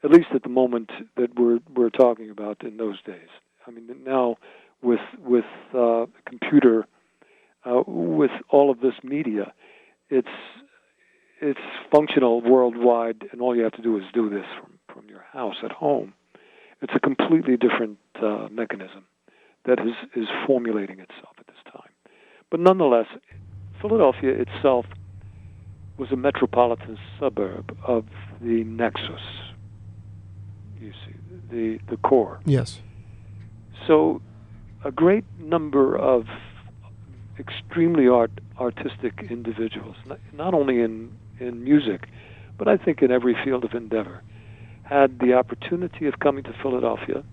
At least at the moment that we're talking about in those days. I mean, now with computer, with all of this media, it's functional worldwide, and all you have to do is do this from your house at home. It's a completely different mechanism that is formulating itself at this time. But nonetheless, Philadelphia itself was a metropolitan suburb of the nexus, you see, the core. Yes. So a great number of extremely artistic individuals, not only in music, but I think in every field of endeavor, had the opportunity of coming to Philadelphia,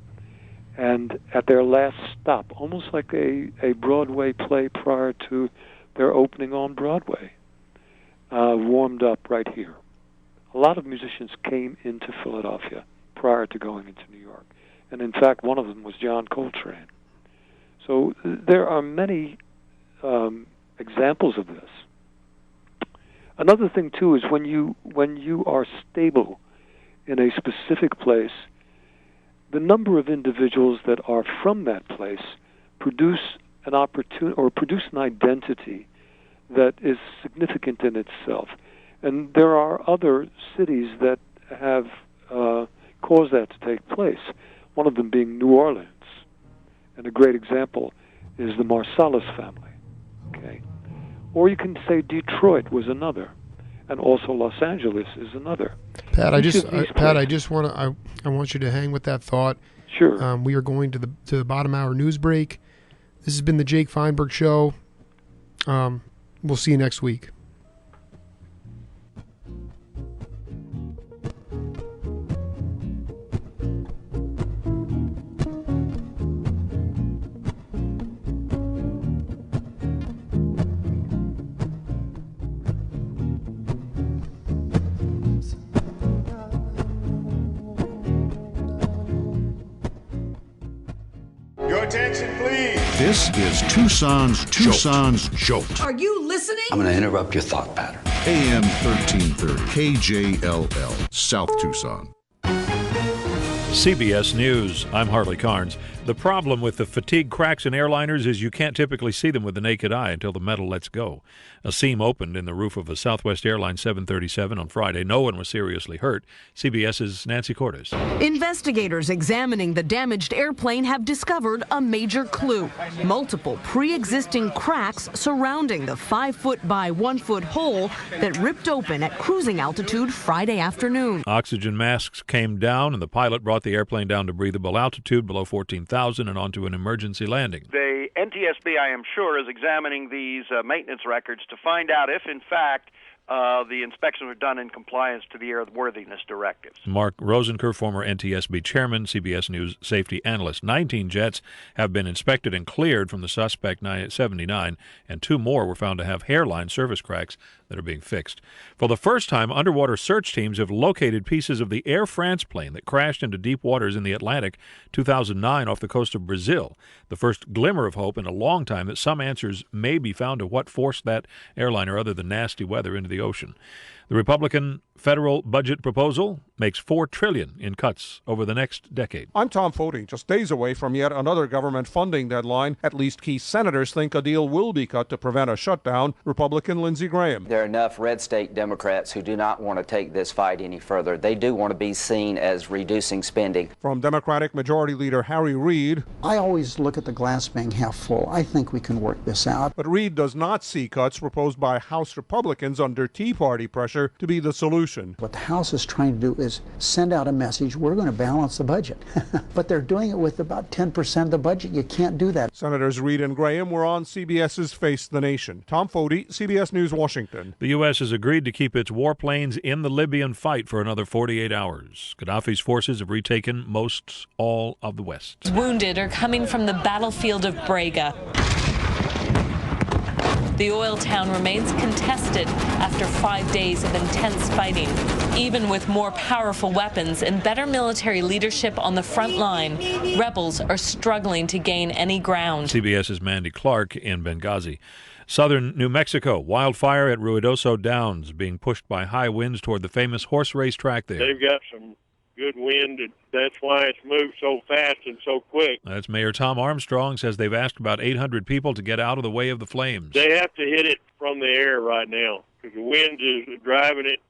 and at their last stop, almost like a Broadway play prior to their opening on Broadway, warmed up right here. A lot of musicians came into Philadelphia prior to going into New York. And in fact, one of them was John Coltrane. So there are many examples of this. Another thing, too, is when you are stable in a specific place, the number of individuals that are from that place produce an opportunity or produce an identity that is significant in itself. And there are other cities that have caused that to take place, one of them being New Orleans. And a great example is the Marsalis family. Okay, or you can say Detroit was another, and also Los Angeles is another. Pat, I want you to hang with that thought. Sure. We are going to the bottom hour news break. This has been the Jake Feinberg Show. We'll see you next week. Attention, please. This is Tucson's Jolt. Are you listening? I'm going to interrupt your thought pattern. AM 1330, KJLL, South Tucson. CBS News. I'm Harley Carnes. The problem with the fatigue cracks in airliners is you can't typically see them with the naked eye until the metal lets go. A seam opened in the roof of a Southwest Airlines 737 on Friday. No one was seriously hurt. CBS's Nancy Cordes. Investigators examining the damaged airplane have discovered a major clue. Multiple pre-existing cracks surrounding the 5-foot by 1-foot hole that ripped open at cruising altitude Friday afternoon. Oxygen masks came down and the pilot brought the airplane down to breathable altitude below 14,000 and onto an emergency landing. The NTSB, I am sure, is examining these maintenance records to find out if, in fact, the inspections are done in compliance to the airworthiness directives. Mark Rosenker, former NTSB chairman, CBS News safety analyst. 19 jets have been inspected and cleared from the suspect 79, and 2 more were found to have hairline surface cracks that are being fixed. For the first time, underwater search teams have located pieces of the Air France plane that crashed into deep waters in the Atlantic 2009 off the coast of Brazil. The first glimmer of hope in a long time that some answers may be found to what forced that airliner, other than nasty weather, into the ocean. The Republican federal budget proposal makes $4 trillion in cuts over the next decade. I'm Tom Foti. Just days away from yet another government funding deadline, at least key senators think a deal will be cut to prevent a shutdown. Republican Lindsey Graham. There are enough red state Democrats who do not want to take this fight any further. They do want to be seen as reducing spending. From Democratic Majority Leader Harry Reid. I always look at the glass being half full. I think we can work this out. But Reid does not see cuts proposed by House Republicans under Tea Party pressure to be the solution. What the House is trying to do is send out a message, we're going to balance the budget. But they're doing it with about 10% of the budget. You can't do that. Senators Reid and Graham were on CBS's Face the Nation. Tom Foti, CBS News, Washington. The U.S. has agreed to keep its warplanes in the Libyan fight for another 48 hours. Gaddafi's forces have retaken most all of the West. Wounded are coming from the battlefield of Brega. The oil town remains contested after 5 days of intense fighting. Even with more powerful weapons and better military leadership on the front line, rebels are struggling to gain any ground. CBS's Mandy Clark in Benghazi. Southern New Mexico, wildfire at Ruidoso Downs being pushed by high winds toward the famous horse race track there. They've got some good wind, and that's why it's moved so fast and so quick. That's Mayor Tom Armstrong says they've asked about 800 people to get out of the way of the flames. They have to hit it from the air right now because the wind is driving it,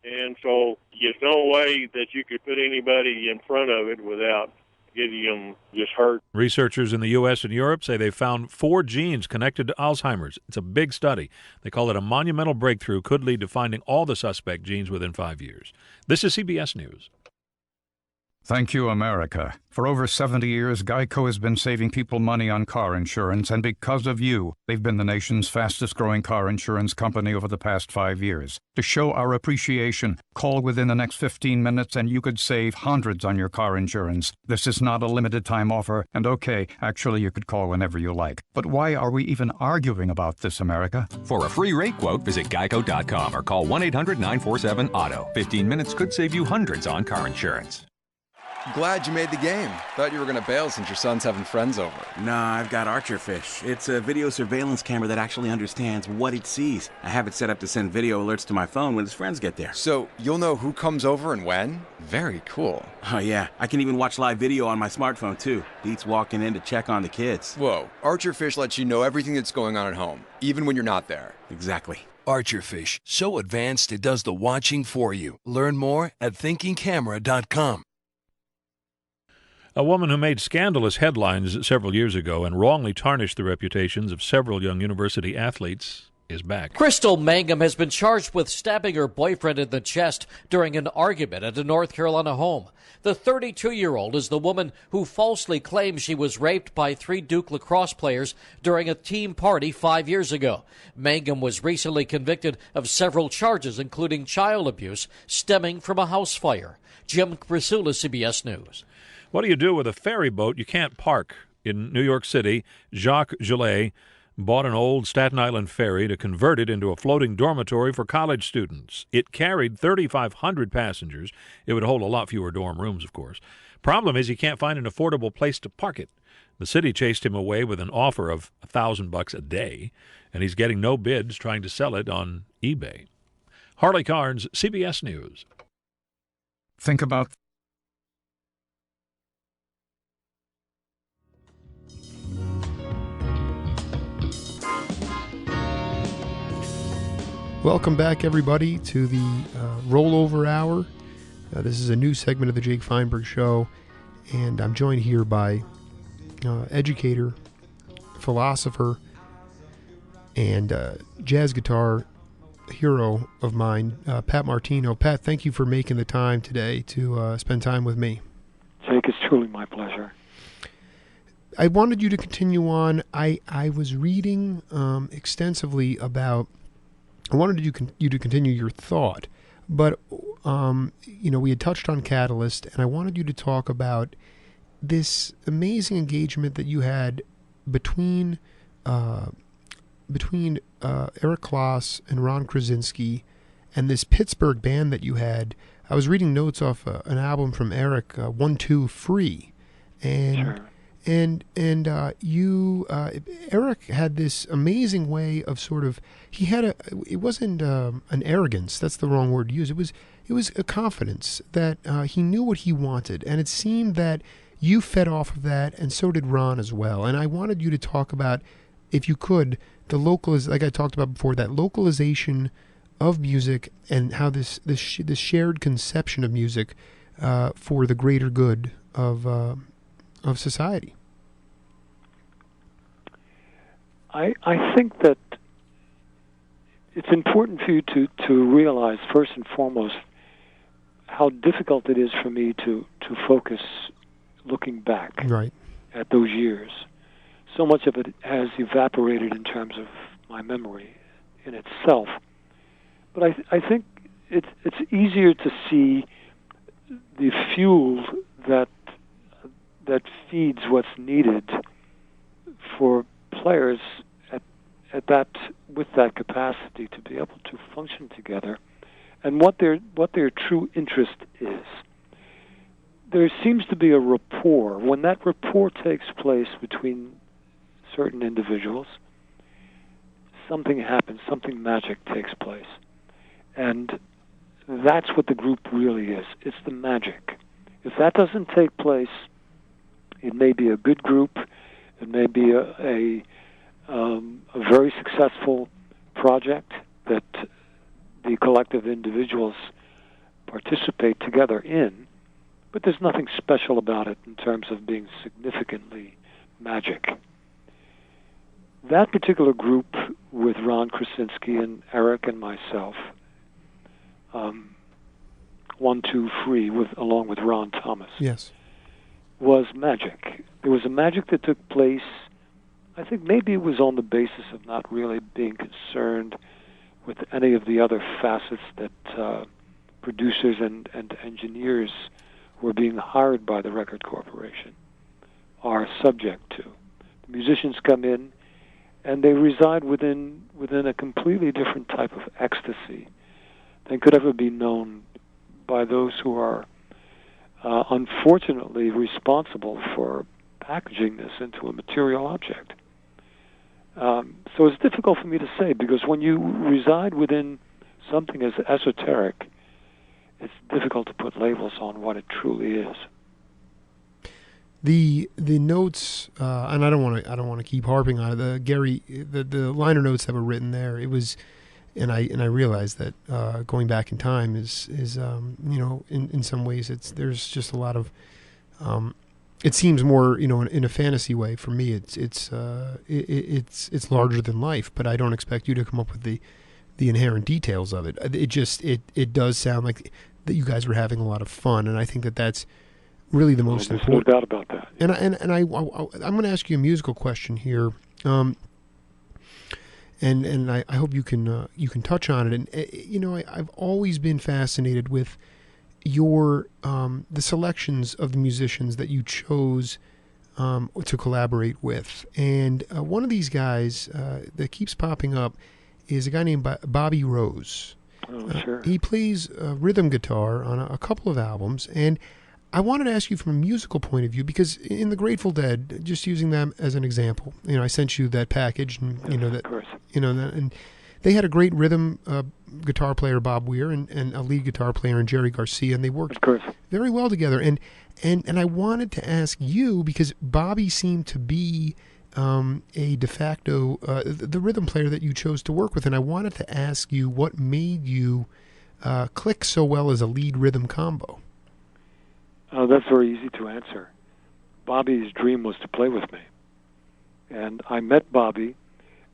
and so there's no way that you could put anybody in front of it without getting them just hurt. Researchers in the U.S. and Europe say they found 4 genes connected to Alzheimer's. It's a big study. They call it a monumental breakthrough, could lead to finding all the suspect genes within 5 years. This is CBS News. Thank you, America. For over 70 years, Geico has been saving people money on car insurance, and because of you, they've been the nation's fastest-growing car insurance company over the past 5 years. To show our appreciation, call within the next 15 minutes and you could save hundreds on your car insurance. This is not a limited-time offer, and okay, actually you could call whenever you like. But why are we even arguing about this, America? For a free rate quote, visit geico.com or call 1-800-947-AUTO. 15 minutes could save you hundreds on car insurance. Glad you made the game. Thought you were going to bail since your son's having friends over. Nah, I've got Archerfish. It's a video surveillance camera that actually understands what it sees. I have it set up to send video alerts to my phone when his friends get there. So you'll know who comes over and when? Very cool. Oh yeah, I can even watch live video on my smartphone too. Beats walking in to check on the kids. Whoa, Archerfish lets you know everything that's going on at home, even when you're not there. Exactly. Archerfish, so advanced it does the watching for you. Learn more at thinkingcamera.com. A woman who made scandalous headlines several years ago and wrongly tarnished the reputations of several young university athletes is back. Crystal Mangum has been charged with stabbing her boyfriend in the chest during an argument at a North Carolina home. The 32-year-old is the woman who falsely claims she was raped by 3 Duke lacrosse players during a team party 5 years ago. Mangum was recently convicted of several charges, including child abuse stemming from a house fire. Jim Crisula, CBS News. What do you do with a ferry boat you can't park? In New York City, Jacques Gillet bought an old Staten Island ferry to convert it into a floating dormitory for college students. It carried 3,500 passengers. It would hold a lot fewer dorm rooms, of course. Problem is he can't find an affordable place to park it. The city chased him away with an offer of $1,000 a day, and he's getting no bids trying to sell it on eBay. Harley Carnes, CBS News. Think about Welcome back, everybody, to the Rollover Hour. This is a new segment of the Jake Feinberg Show, and I'm joined here by educator, philosopher, and jazz guitar hero of mine, Pat Martino. Pat, thank you for making the time today to spend time with me. Jake, it's truly my pleasure. I wanted you to continue on. I was reading extensively about... I wanted you to continue your thought, but we had touched on Catalyst, and I wanted you to talk about this amazing engagement that you had between Eric Klaas and Ron Krasinski, and this Pittsburgh band that you had. I was reading notes off an album from Eric, 1-2 Free, and. Sure. And Eric had this amazing way of sort of, it wasn't an arrogance, that's the wrong word to use, it was a confidence that he knew what he wanted, and it seemed that you fed off of that, and so did Ron as well. And I wanted you to talk about, if you could, like I talked about before, that localization of music and how this shared conception of music for the greater good of society. I think that it's important for you to realize, first and foremost, how difficult it is for me to focus looking back at those years. So much of it has evaporated in terms of my memory in itself. But I think it's easier to see the fuel that feeds what's needed for players at that, with that capacity to be able to function together, and what their true interest is. There seems to be a rapport. When that rapport takes place between certain individuals, something happens, something magic takes place. And that's what the group really is. It's the magic. If that doesn't take place, it may be a good group, it may be a very successful project that the collective individuals participate together in, but there's nothing special about it in terms of being significantly magic. That particular group with Ron Krasinski and Eric and myself 1, 2, Free, along with Ron Thomas, Yes. was magic. There was a magic that took place. I think maybe it was on the basis of not really being concerned with any of the other facets that producers and engineers who are being hired by the record corporation are subject to. The musicians come in, and they reside within a completely different type of ecstasy than could ever be known by those who are unfortunately responsible for packaging this into a material object. So it's difficult for me to say, because when you reside within something as esoteric, it's difficult to put labels on what it truly is. The notes, and I don't want to keep harping on it. The liner notes that were written there, it was, and I realized that going back in time is in some ways there's just a lot of it seems more in a fantasy way for me. It's larger than life, but I don't expect you to come up with the inherent details of it. It does sound like that you guys were having a lot of fun, and I think that's really the most important. There's no doubt about that. And I'm going to ask you a musical question here, and I hope you can touch on it. And I've always been fascinated with your the selections of the musicians that you chose to collaborate with, and one of these guys that keeps popping up is a guy named Bobby Rose. Oh, sure. He plays rhythm guitar on a couple of albums, and I wanted to ask you from a musical point of view, because in the Grateful Dead, just using them as an example, I sent you that package, and of course. And they had a great rhythm guitar player, Bob Weir, and a lead guitar player, and Jerry Garcia, and they worked very well together. And I wanted to ask you, because Bobby seemed to be a de facto the rhythm player that you chose to work with, and I wanted to ask you what made you click so well as a lead rhythm combo. That's very easy to answer. Bobby's dream was to play with me. And I met Bobby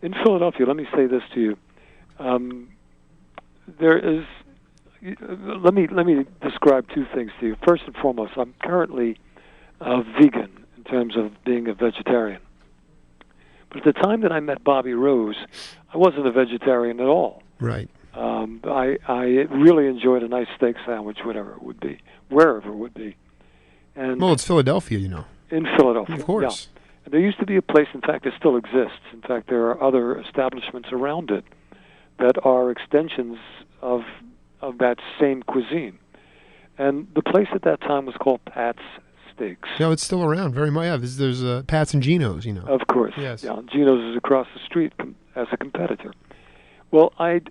in Philadelphia. Let me say this to you. Let me describe two things to you. First and foremost, I'm currently vegan in terms of being a vegetarian. But at the time that I met Bobby Rose, I wasn't a vegetarian at all. Right. I really enjoyed a nice steak sandwich, wherever it would be. And well, it's Philadelphia, In Philadelphia, of course. Yeah. And there used to be a place, in fact, it still exists. In fact, there are other establishments around it that are extensions of that same cuisine. And the place at that time was called Pat's Steaks. No, it's still around very much. Yeah, there's Pat's and Geno's, Of course. Yes. Yeah, Geno's is across the street as a competitor. Well, I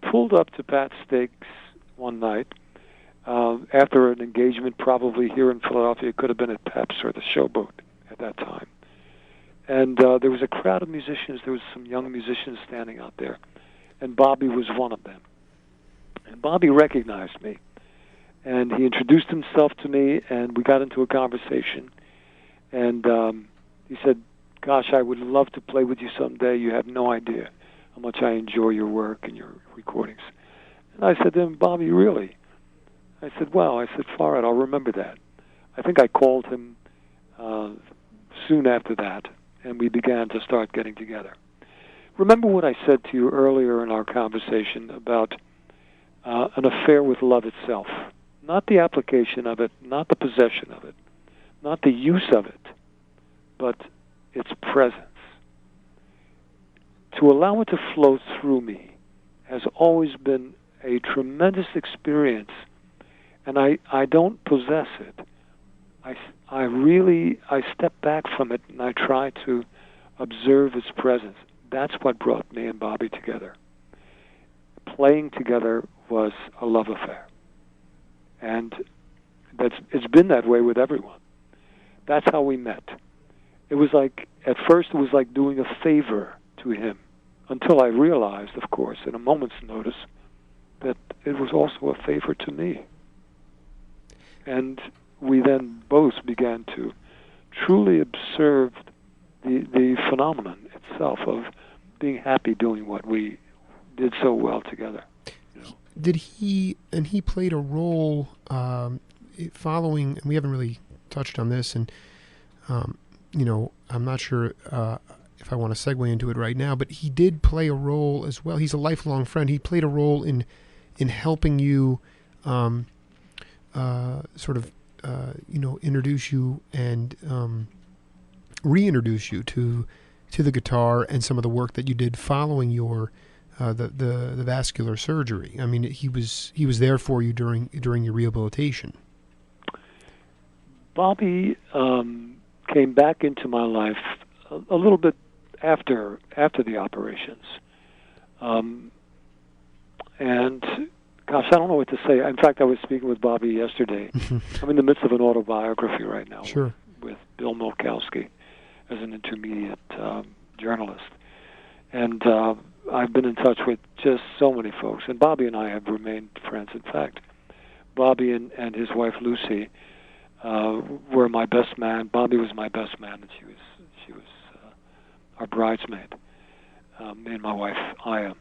pulled up to Pat's Steaks one night after an engagement, probably here in Philadelphia. It could have been at Pep's or the Showboat at that time. And there was a crowd of musicians. There was some young musicians standing out there, and Bobby was one of them. And Bobby recognized me, and he introduced himself to me, and we got into a conversation. And he said, "Gosh, I would love to play with you someday. You have no idea how much I enjoy your work and your recordings." And I said to him, "Bobby, really?" I said, "Wow." I said, "Far out, I'll remember that." I think I called him soon after that, and we began to start getting together. Remember what I said to you earlier in our conversation about an affair with love itself. Not the application of it, not the possession of it, not the use of it, but its presence. To allow it to flow through me has always been a tremendous experience, and I don't possess it. I step back from it, and I try to observe its presence. That's what brought me and Bobby together. Playing together was a love affair. And it's been that way with everyone. That's how we met. It was like, at first it was like doing a favor to him, until I realized, of course, in a moment's notice, that it was also a favor to me. And we then both began to truly observe the phenomenon itself of being happy doing what we did so well together. he played a role following, and we haven't really touched on this, and I'm not sure if I want to segue into it right now, but he did play a role as well. He's a lifelong friend. He played a role in helping you introduce you and reintroduce you to the guitar and some of the work that you did following your the vascular surgery. I mean, he was there for you during your rehabilitation. Bobby came back into my life a little bit after the operations, and gosh, I don't know what to say. In fact, I was speaking with Bobby yesterday. I'm in the midst of an autobiography right now. Sure. With Bill Milkowski as an intermediate journalist, and I've been in touch with just so many folks, and Bobby and I have remained friends. In fact, Bobby and his wife Lucy were my best man. Bobby was my best man, and she was our bridesmaid. Me and my wife Aya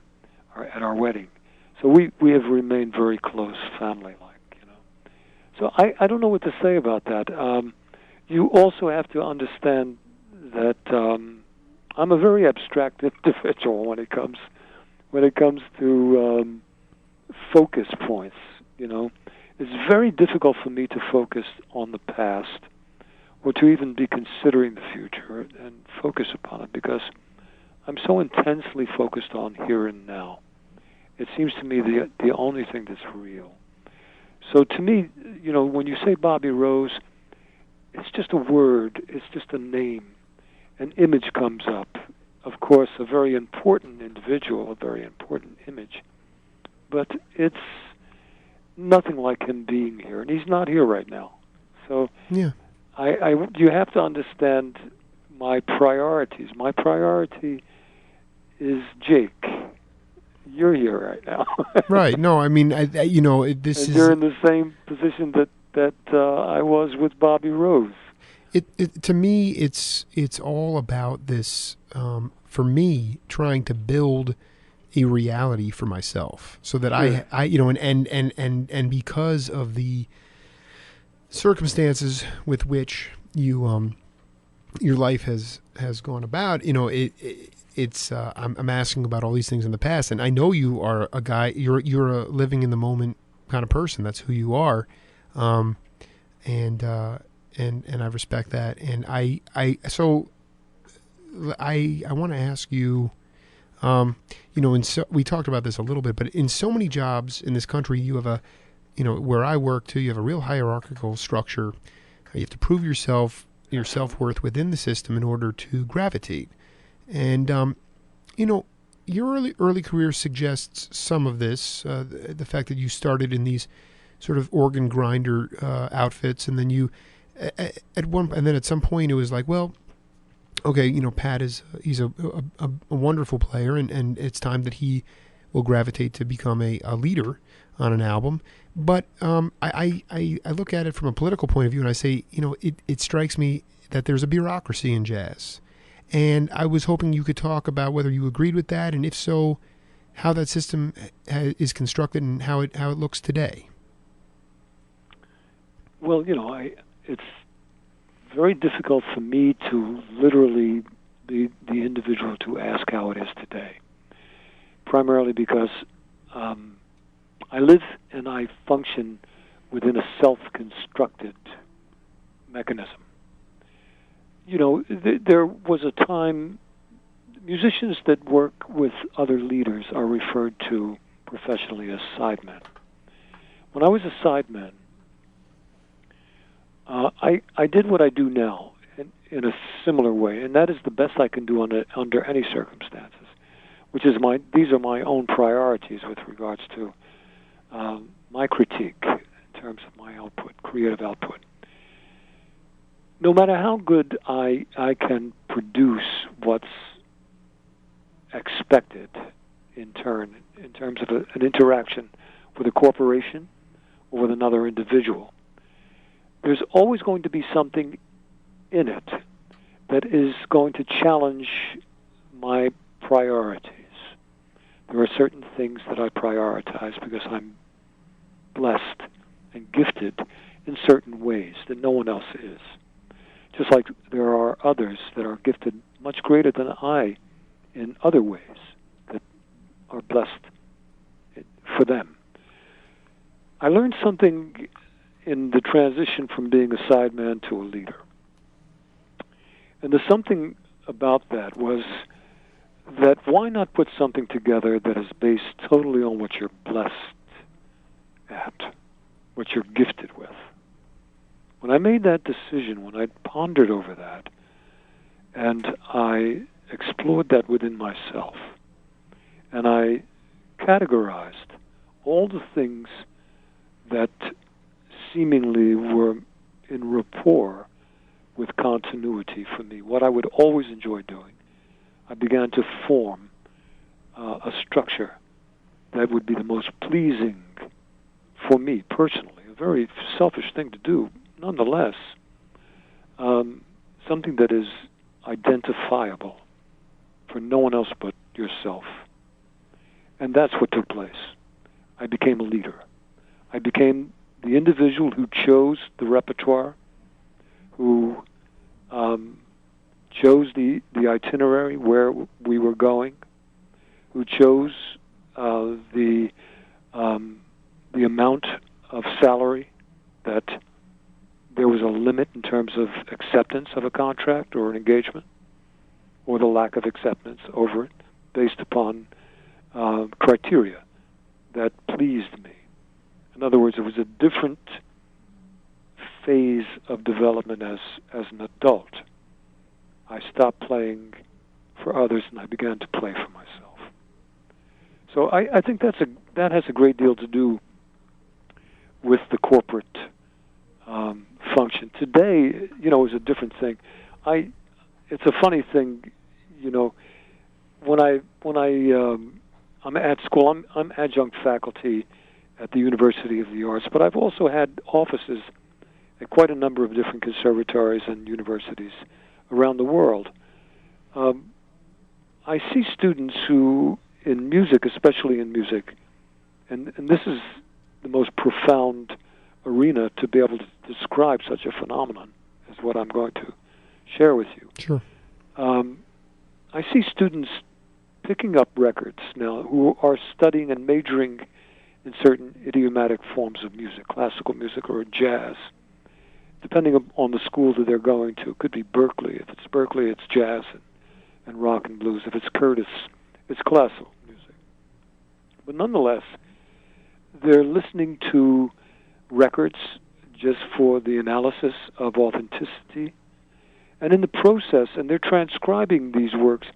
at our wedding. So we have remained very close, family-like, So I don't know what to say about that. You also have to understand that I'm a very abstract individual when it comes to focus points. It's very difficult for me to focus on the past or to even be considering the future and focus upon it because I'm so intensely focused on here and now. It seems to me the only thing that's real. So to me, when you say Bobby Rose, it's just a word, it's just a name. An image comes up. Of course, a very important individual, a very important image. But it's nothing like him being here, and he's not here right now. So yeah. You have to understand my priorities. My priority is Jake. You're here right now. Right. No, I mean, this and is... you're in the same position that I was with Bobby Rose. To me, it's all about this, for me, trying to build a reality for myself so that I and because of the circumstances with which you, your life has gone about, I'm asking about all these things in the past, and I know you are a guy. You're a living in the moment kind of person. That's who you are, and I respect that. And I want to ask you, we talked about this a little bit, but in so many jobs in this country, you have where I work too, you have a real hierarchical structure. You have to prove your self-worth within the system in order to gravitate. And, your early career suggests some of this, the fact that you started in these sort of organ grinder outfits, and then you, and then at some point it was like, well, okay, Pat he's a wonderful player, and it's time that he will gravitate to become a leader on an album. But I look at it from a political point of view, and I say, it strikes me that there's a bureaucracy in jazz. And I was hoping you could talk about whether you agreed with that, and if so, how that system is constructed and how it looks today. Well, it's very difficult for me to literally be the individual to ask how it is today, primarily because I live and I function within a self-constructed mechanism. There was a time, musicians that work with other leaders are referred to professionally as sidemen. When I was a sideman, I did what I do now in a similar way, and that is the best I can do under any circumstances, which is these are my own priorities with regards to my critique in terms of my output, creative output. No matter how good I can produce what's expected in terms of an interaction with a corporation or with another individual, there's always going to be something in it that is going to challenge my priorities. There are certain things that I prioritize because I'm blessed and gifted in certain ways that no one else is. Just like there are others that are gifted much greater than I in other ways that are blessed for them. I learned something in the transition from being a sideman to a leader. And the something about that was that why not put something together that is based totally on what you're blessed at, what you're gifted with. When I made that decision, when I pondered over that, and I explored that within myself, and I categorized all the things that seemingly were in rapport with continuity for me, what I would always enjoy doing, I began to form a structure that would be the most pleasing for me personally, a very selfish thing to do, nonetheless, something that is identifiable for no one else but yourself. And that's what took place. I became a leader. I became the individual who chose the repertoire, who chose the itinerary where we were going, who chose the amount of salary, that there was a limit in terms of acceptance of a contract or an engagement, or the lack of acceptance over it, based upon criteria that pleased me. In other words, it was a different phase of development as an adult. I stopped playing for others and I began to play for myself. So I think that has a great deal to do with the corporate function. Today, is a different thing. It's a funny thing, when I'm at school, I'm adjunct faculty at the University of the Arts, but I've also had offices at quite a number of different conservatories and universities around the world. I see students who, in music, especially in music, and this is the most profound arena to be able to describe such a phenomenon, is what I'm going to share with you. Sure. I see students picking up records now who are studying and majoring in certain idiomatic forms of music, classical music or jazz, depending on the school that they're going to. It could be Berkeley. If it's Berkeley, it's jazz and rock and blues. If it's Curtis, it's classical music. But nonetheless, they're listening to records just for the analysis of authenticity. And in the process, and they're transcribing these works,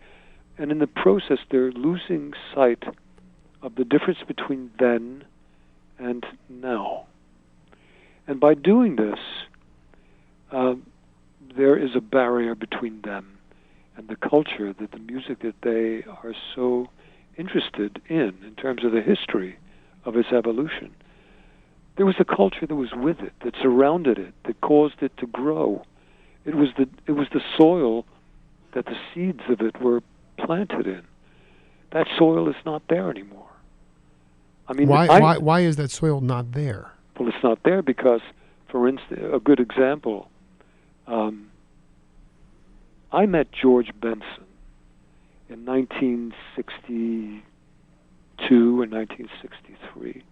and in the process they're losing sight of the difference between then and now. And by doing this, there is a barrier between them and the culture, that the music that they are so interested in terms of the history of its evolution. There was a culture that was with it, that surrounded it, that caused it to grow. It was the soil that the seeds of it were planted in. That soil is not there anymore. I mean, why is that soil not there? Well, it's not there because, for instance, a good example, I met George Benson in 1962 and 1963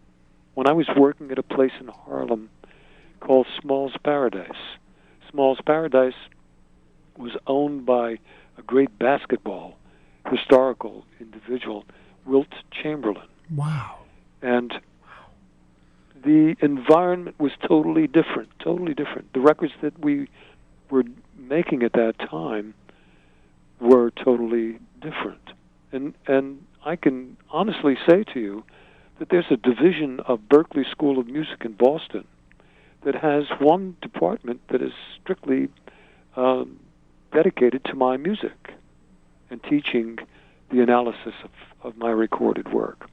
when I was working at a place in Harlem called Small's Paradise. Small's Paradise was owned by a great basketball historical individual, Wilt Chamberlain. Wow. And the environment was totally different. The records that we were making at that time were totally different. And I can honestly say to you that there's a division of Berklee School of Music in Boston that has one department that is strictly dedicated to my music and teaching the analysis of my recorded work.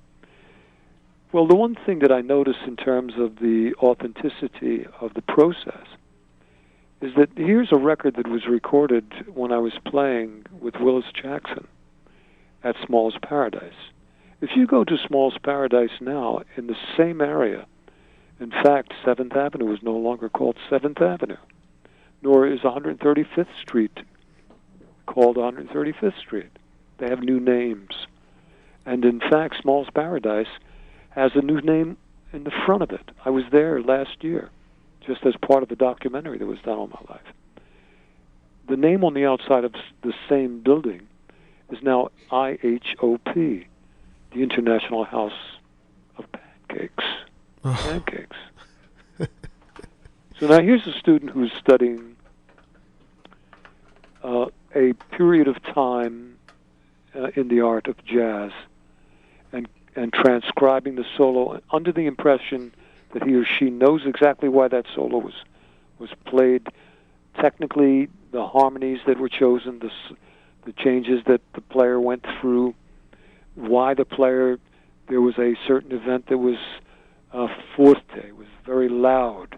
Well, the one thing that I notice in terms of the authenticity of the process is that here's a record that was recorded when I was playing with Willis Jackson at Small's Paradise. If you go to Small's Paradise now, in the same area, in fact, 7th Avenue is no longer called 7th Avenue, nor is 135th Street called 135th Street. They have new names. And in fact, Small's Paradise has a new name in the front of it. I was there last year, just as part of a documentary that was done on my life. The name on the outside of the same building is now IHOP, the International House of Pancakes. Pancakes. So now here's a student who's studying a period of time in the art of jazz and transcribing the solo under the impression that he or she knows exactly why that solo was played, technically the harmonies that were chosen, the changes that the player went through, why there was a certain event that was forte, was very loud.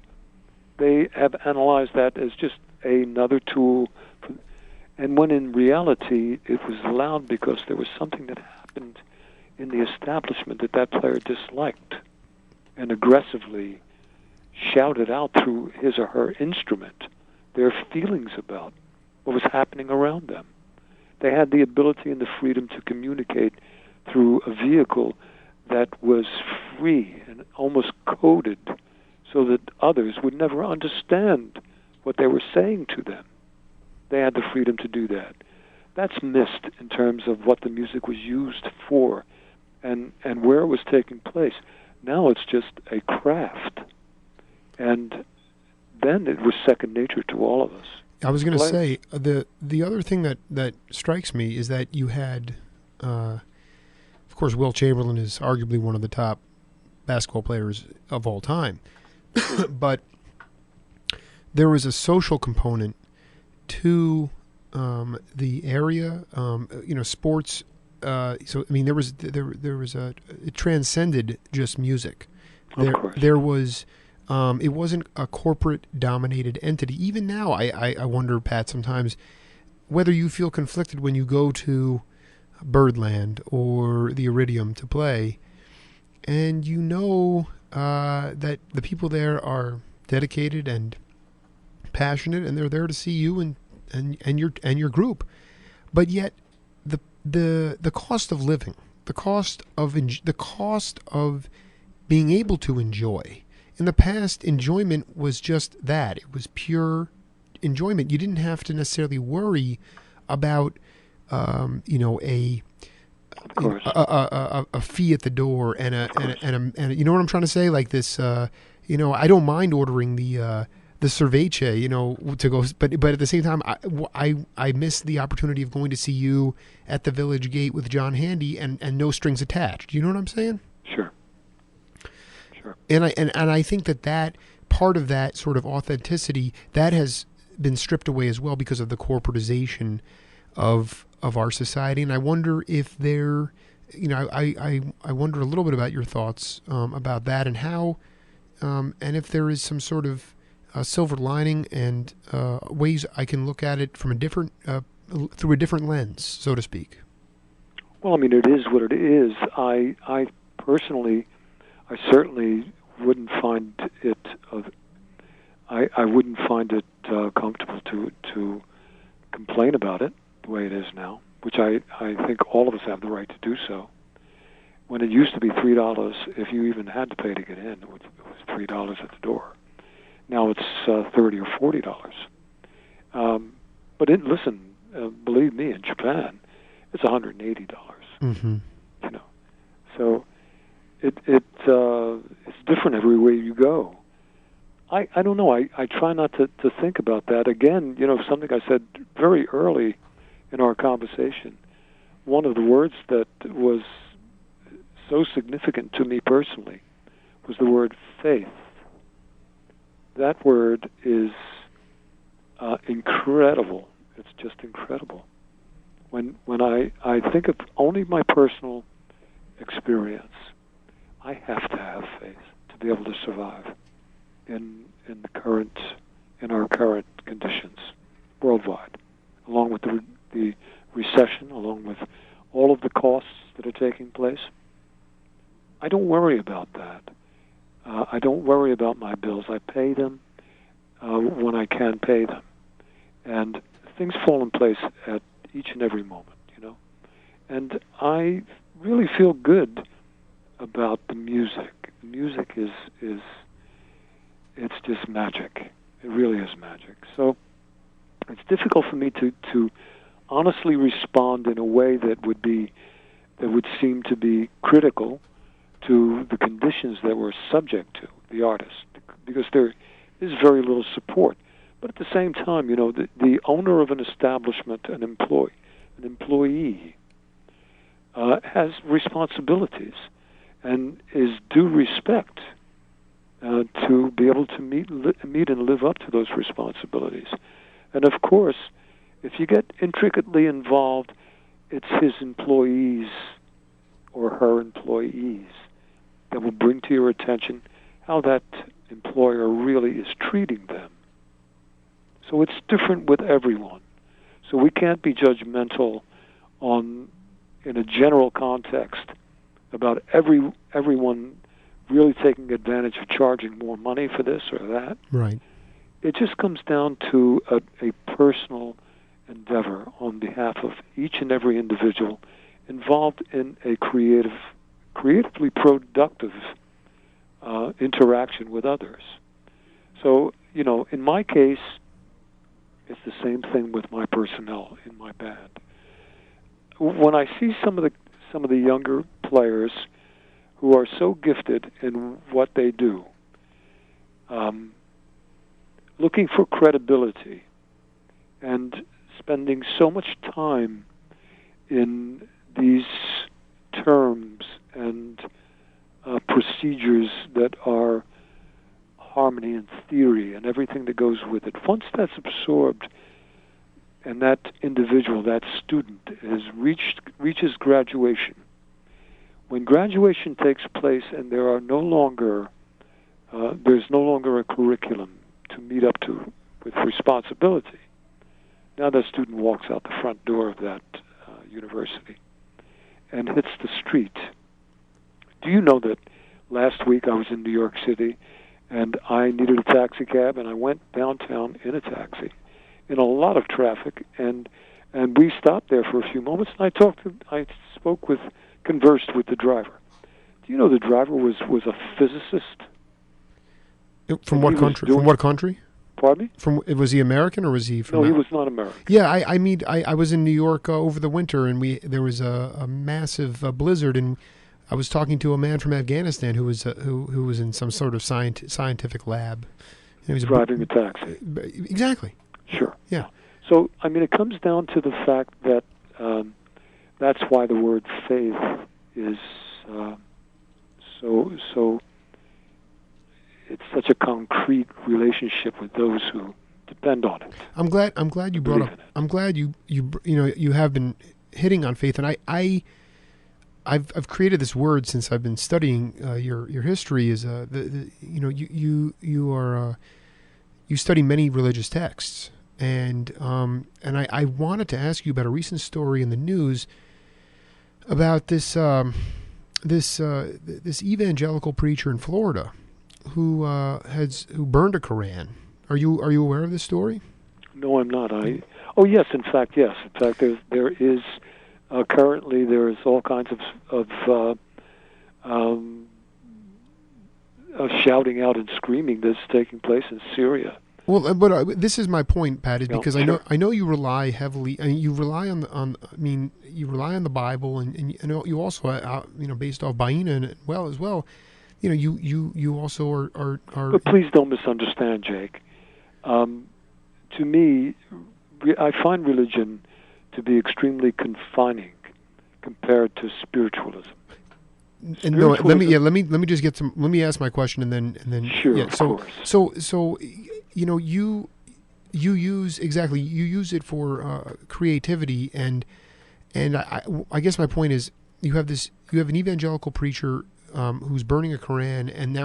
They have analyzed that as just another tool, and when in reality it was loud because there was something that happened in the establishment that player disliked and aggressively shouted out through his or her instrument their feelings about what was happening around them. They had the ability and the freedom to communicate through a vehicle that was free and almost coded so that others would never understand what they were saying to them. They had the freedom to do that. That's missed in terms of what the music was used for and where it was taking place. Now it's just a craft. And then it was second nature to all of us. I was going to say, the other thing that strikes me is that you had, of course, Wilt Chamberlain is arguably one of the top basketball players of all time. But there was a social component to the area, sports. So I mean, there was it transcended just music. Of course. There was. It wasn't a corporate-dominated entity. Even now, I wonder, Pat, sometimes whether you feel conflicted when you go to Birdland or the Iridium to play, and you know that the people there are dedicated and passionate, and they're there to see you and your group. But yet, the cost of living, the cost of being able to enjoy. In the past, enjoyment was just that. It was pure enjoyment. You didn't have to necessarily worry about, a fee at the door and a you know what I'm trying to say? Like this, I don't mind ordering the cervece, to go, but at the same time, I miss the opportunity of going to see you at the Village Gate with John Handy and no strings attached. You know what I'm saying? Sure. And I think that part of that sort of authenticity that has been stripped away as well because of the corporatization of our society. And I wonder if there, I wonder a little bit about your thoughts about that and how, and if there is some sort of silver lining and ways I can look at it from a different through a different lens, so to speak. Well, I mean, it is what it is. I personally. I certainly wouldn't find it. I wouldn't find it comfortable to complain about it the way it is now, which I think all of us have the right to do so. When it used to be $3, if you even had to pay to get in, it was $3 at the door. Now it's $30 or $40. But listen, believe me, in Japan, it's $180. Mm-hmm. So. It's different everywhere you go. I don't know. I try not to think about that. Again, something I said very early in our conversation. One of the words that was so significant to me personally was the word faith. That word is incredible. It's just incredible. When I think of only my personal experience, I have to have faith to be able to survive in our current conditions worldwide, along with the recession, along with all of the costs that are taking place. I don't worry about that. I don't worry about my bills. I pay them when I can pay them. And things fall in place at each and every moment, And I really feel good about the music. The music is it's just magic. It really is magic. So it's difficult for me to honestly respond in a way that would seem to be critical to the conditions that we're subject to, the artist, because there is very little support. But at the same time, the owner of an establishment, an employee, has responsibilities and is due respect to be able to meet and live up to those responsibilities. And of course, if you get intricately involved, it's his employees or her employees that will bring to your attention how that employer really is treating them. So it's different with everyone. So we can't be judgmental in a general context about everyone really taking advantage of charging more money for this or that. Right. It just comes down to a personal endeavor on behalf of each and every individual involved in a creatively productive interaction with others. So, in my case, it's the same thing with my personnel in my band. When I see some of the younger players who are so gifted in what they do, looking for credibility and spending so much time in these terms and procedures that are harmony and theory and everything that goes with it. Once that's absorbed and that individual, that student, reaches graduation, when graduation takes place and there's no longer a curriculum to meet up to with responsibility, now that student walks out the front door of that university and hits the street. Do you know that last week I was in New York City and I needed a taxi cab, and I went downtown in a taxi in a lot of traffic, and we stopped there for a few moments, and conversed with the driver. Do you know the driver was a physicist? From what country? From what country? Pardon me? Was he American or was he from? No, he was not American. Yeah, I was in New York over the winter, and there was a massive blizzard, and I was talking to a man from Afghanistan who was in some sort of scientific lab. And he was driving a taxi. Exactly. Sure. Yeah. So it comes down to the fact that that's why the word faith is so. It's such a concrete relationship with those who depend on it. I'm glad you brought up. I'm glad you have been hitting on faith, and I've created this word since I've been studying your history. Is you study many religious texts, and I wanted to ask you about a recent story in the news about this evangelical preacher in Florida who burned a Koran. Are you aware of this story? No, I'm not. Yes. In fact, there is currently there is all kinds of shouting out and screaming that's taking place in Syria. Well, but this is my point, Pat, is because I know you rely heavily. You rely on the Bible, and you also based off Baina as well. You also are. But please don't misunderstand, Jake. To me, I find religion to be extremely confining compared to spiritualism. And no, let me just get some. Let me ask my question, and then sure. Yeah, of course. So you use it for creativity, and I guess my point is you have an evangelical preacher who's burning a Koran, and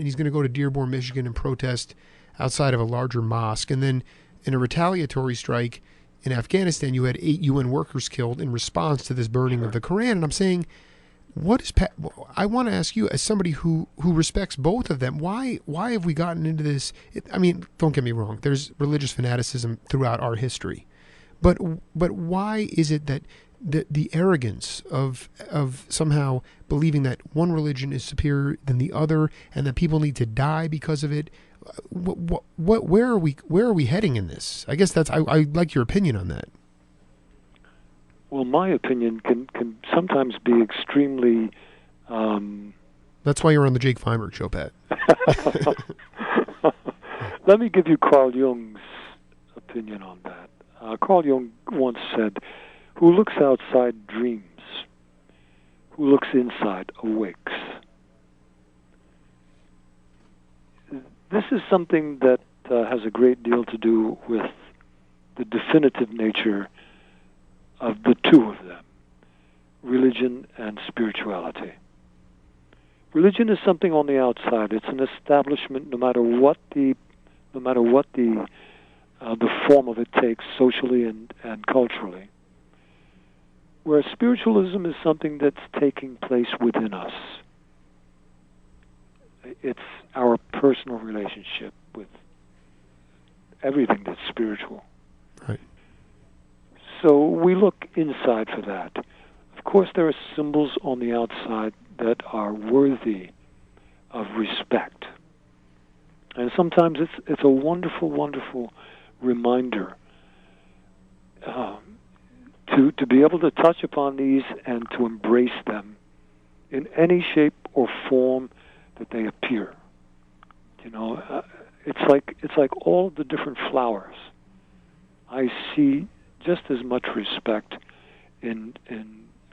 he's going to go to Dearborn, Michigan, and protest outside of a larger mosque, and then in a retaliatory strike in Afghanistan, you had 8 UN workers killed in response to this burning of the Koran. And I'm saying What is Pat? I want to ask you, as somebody who respects both of them, why have we gotten into this? I mean, don't get me wrong. There's religious fanaticism throughout our history, but why is it that the arrogance of somehow believing that one religion is superior than the other, and that people need to die because of it? Where are we heading in this? I guess that's I'd like your opinion on that. Well, my opinion can sometimes be extremely. That's why you're on the Jake Feinberg Show, Pat. Let me give you Carl Jung's opinion on that. Carl Jung once said, "Who looks outside dreams. Who looks inside awakes." This is something that has a great deal to do with the definitive nature of the two of them, religion and spirituality. Religion is something on the outside. It's an establishment, no matter what the form of it takes, socially and culturally. Whereas spiritualism is something that's taking place within us. It's our personal relationship with everything that's spiritual. Right. So we look inside for that. Of course, there are symbols on the outside that are worthy of respect. And sometimes it's a wonderful, wonderful reminder to be able to touch upon these and to embrace them in any shape or form that they appear. You know, it's like all of the different flowers. I see just as much respect in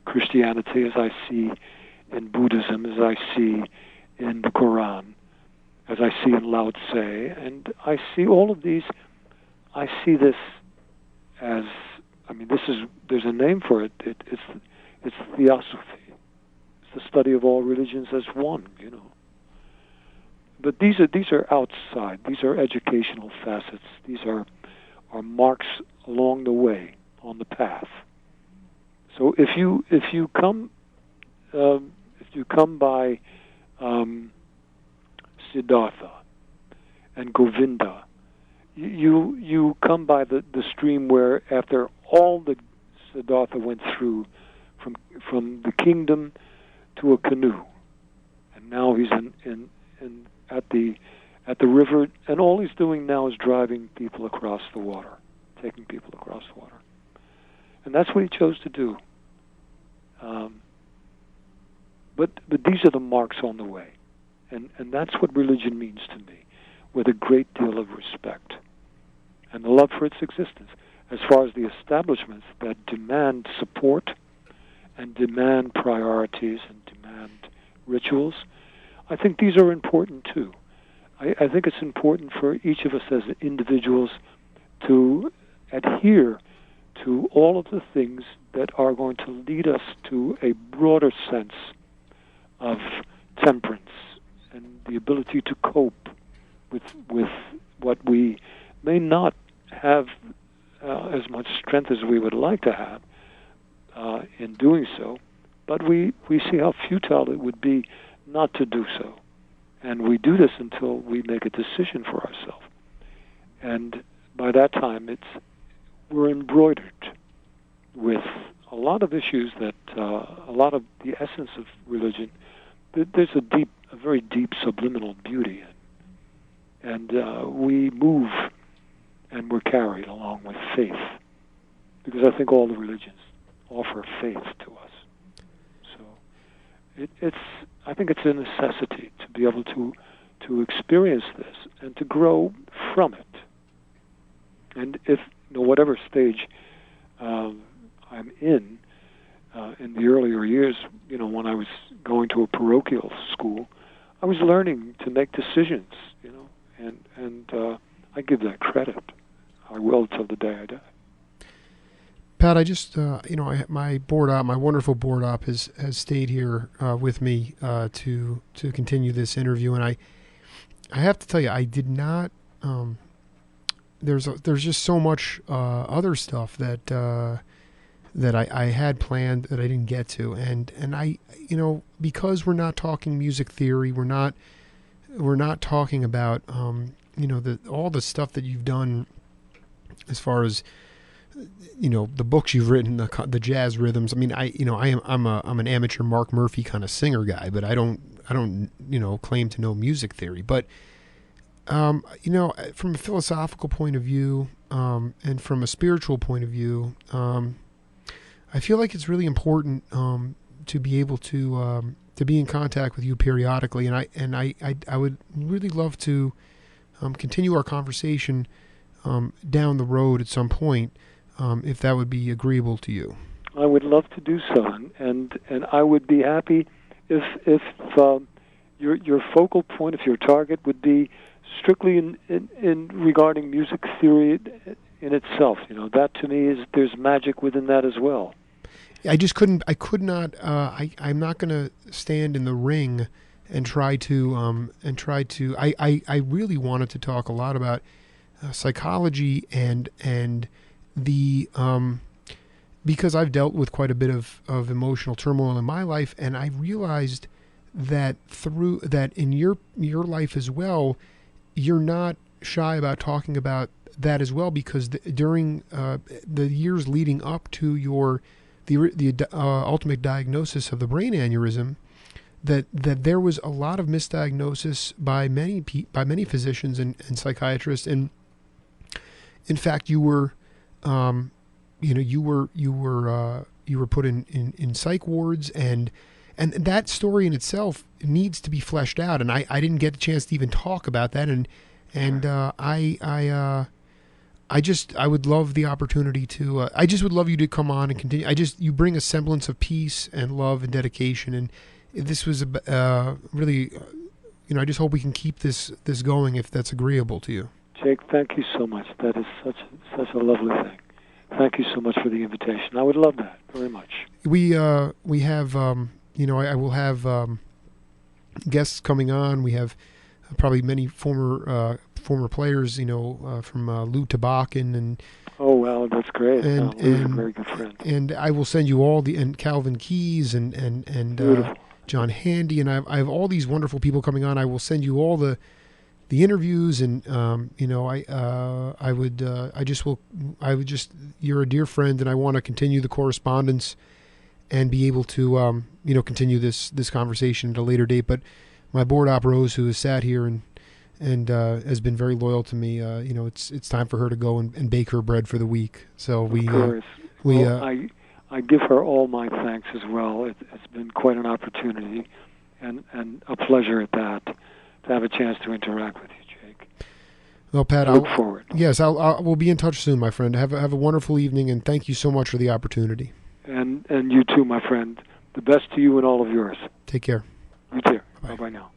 Christianity as I see in Buddhism, as I see in the Quran, as I see in Lao Tse, and I see all of these. I see this as, I mean, there's a name for it. It's theosophy. It's the study of all religions as one. You know. But these are outside. These are educational facets. These are marks along the way on the path. So if you come by Siddhartha and Govinda, you come by the stream where, after all that Siddhartha went through, from the kingdom to a canoe, and now he's at the river, and all he's doing now is driving people across the water, taking people across the water, and that's what he chose to do. But these are the marks on the way, and that's what religion means to me, with a great deal of respect and the love for its existence. As far as the establishments that demand support and demand priorities and demand rituals, I think these are important too. I think it's important for each of us as individuals to adhere to all of the things that are going to lead us to a broader sense of temperance and the ability to cope with what we may not have as much strength as we would like to have in doing so, but we see how futile it would be not to do so. And we do this until we make a decision for ourselves. And by that time, we're embroidered with a lot of issues that a lot of the essence of religion. There's a very deep subliminal beauty in, and we move and we're carried along with faith, because I think all the religions offer faith to us. So I think it's a necessity to be able to experience this and to grow from it. And if, whatever stage I'm in the earlier years, when I was going to a parochial school, I was learning to make decisions, and I give that credit. I will till the day I die. Pat, I just, my board op, my wonderful board op has stayed here with me to continue this interview, and I have to tell you, I did not. There's just so much other stuff that that I had planned that I didn't get to, and I, because we're not talking music theory, we're not talking about all the stuff that you've done as far as the books you've written, the jazz rhythms. I mean, I'm an amateur Mark Murphy kind of singer guy, but I don't claim to know music theory. But from a philosophical point of view, and from a spiritual point of view, I feel like it's really important to be able to be in contact with you periodically, and I would really love to continue our conversation down the road at some point, if that would be agreeable to you. I would love to do so, and I would be happy if your focal point, if your target would be strictly in regarding music theory in itself. That to me there's magic within that as well. I could not. I'm not going to stand in the ring and try to. I really wanted to talk a lot about psychology and the because I've dealt with quite a bit of emotional turmoil in my life, and I realized that through that in your life as well, you're not shy about talking about that as well, because during the years leading up to the ultimate diagnosis of the brain aneurysm, that there was a lot of misdiagnosis by many physicians and psychiatrists, and in fact you were put in psych wards, and that story in itself needs to be fleshed out, and I didn't get a chance to even talk about that, and I would love the opportunity to. I just would love you to come on and continue. You bring a semblance of peace and love and dedication, and this was really, I just hope we can keep this going, if that's agreeable to you. Jake, thank you so much. That is such a lovely thing. Thank you so much for the invitation. I would love that very much. We have I will have guests coming on. We have probably many former players, from Lou Tabakin and. Oh wow, that's great! And Lou's a very good friend. And I will send you all and Calvin Keys and John Handy, and I have all these wonderful people coming on. I will send you all the interviews, and you're a dear friend, and I want to continue the correspondence and be able to continue this conversation at a later date. But my board op Rose, who has sat here and has been very loyal to me, it's time for her to go and bake her bread for the week. So I give her all my thanks as well. It's been quite an opportunity and a pleasure at that, to have a chance to interact with you, Jake. Well, Pat, I look forward. Yes, we'll be in touch soon, my friend. Have a wonderful evening, and thank you so much for the opportunity. And you too, my friend. The best to you and all of yours. Take care. You too. Bye-bye now.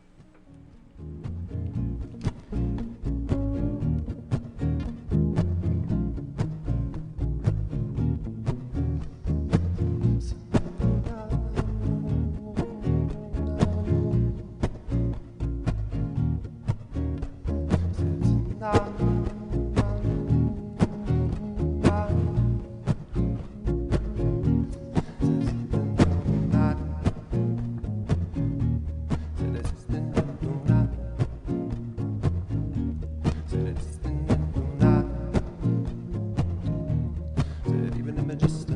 Just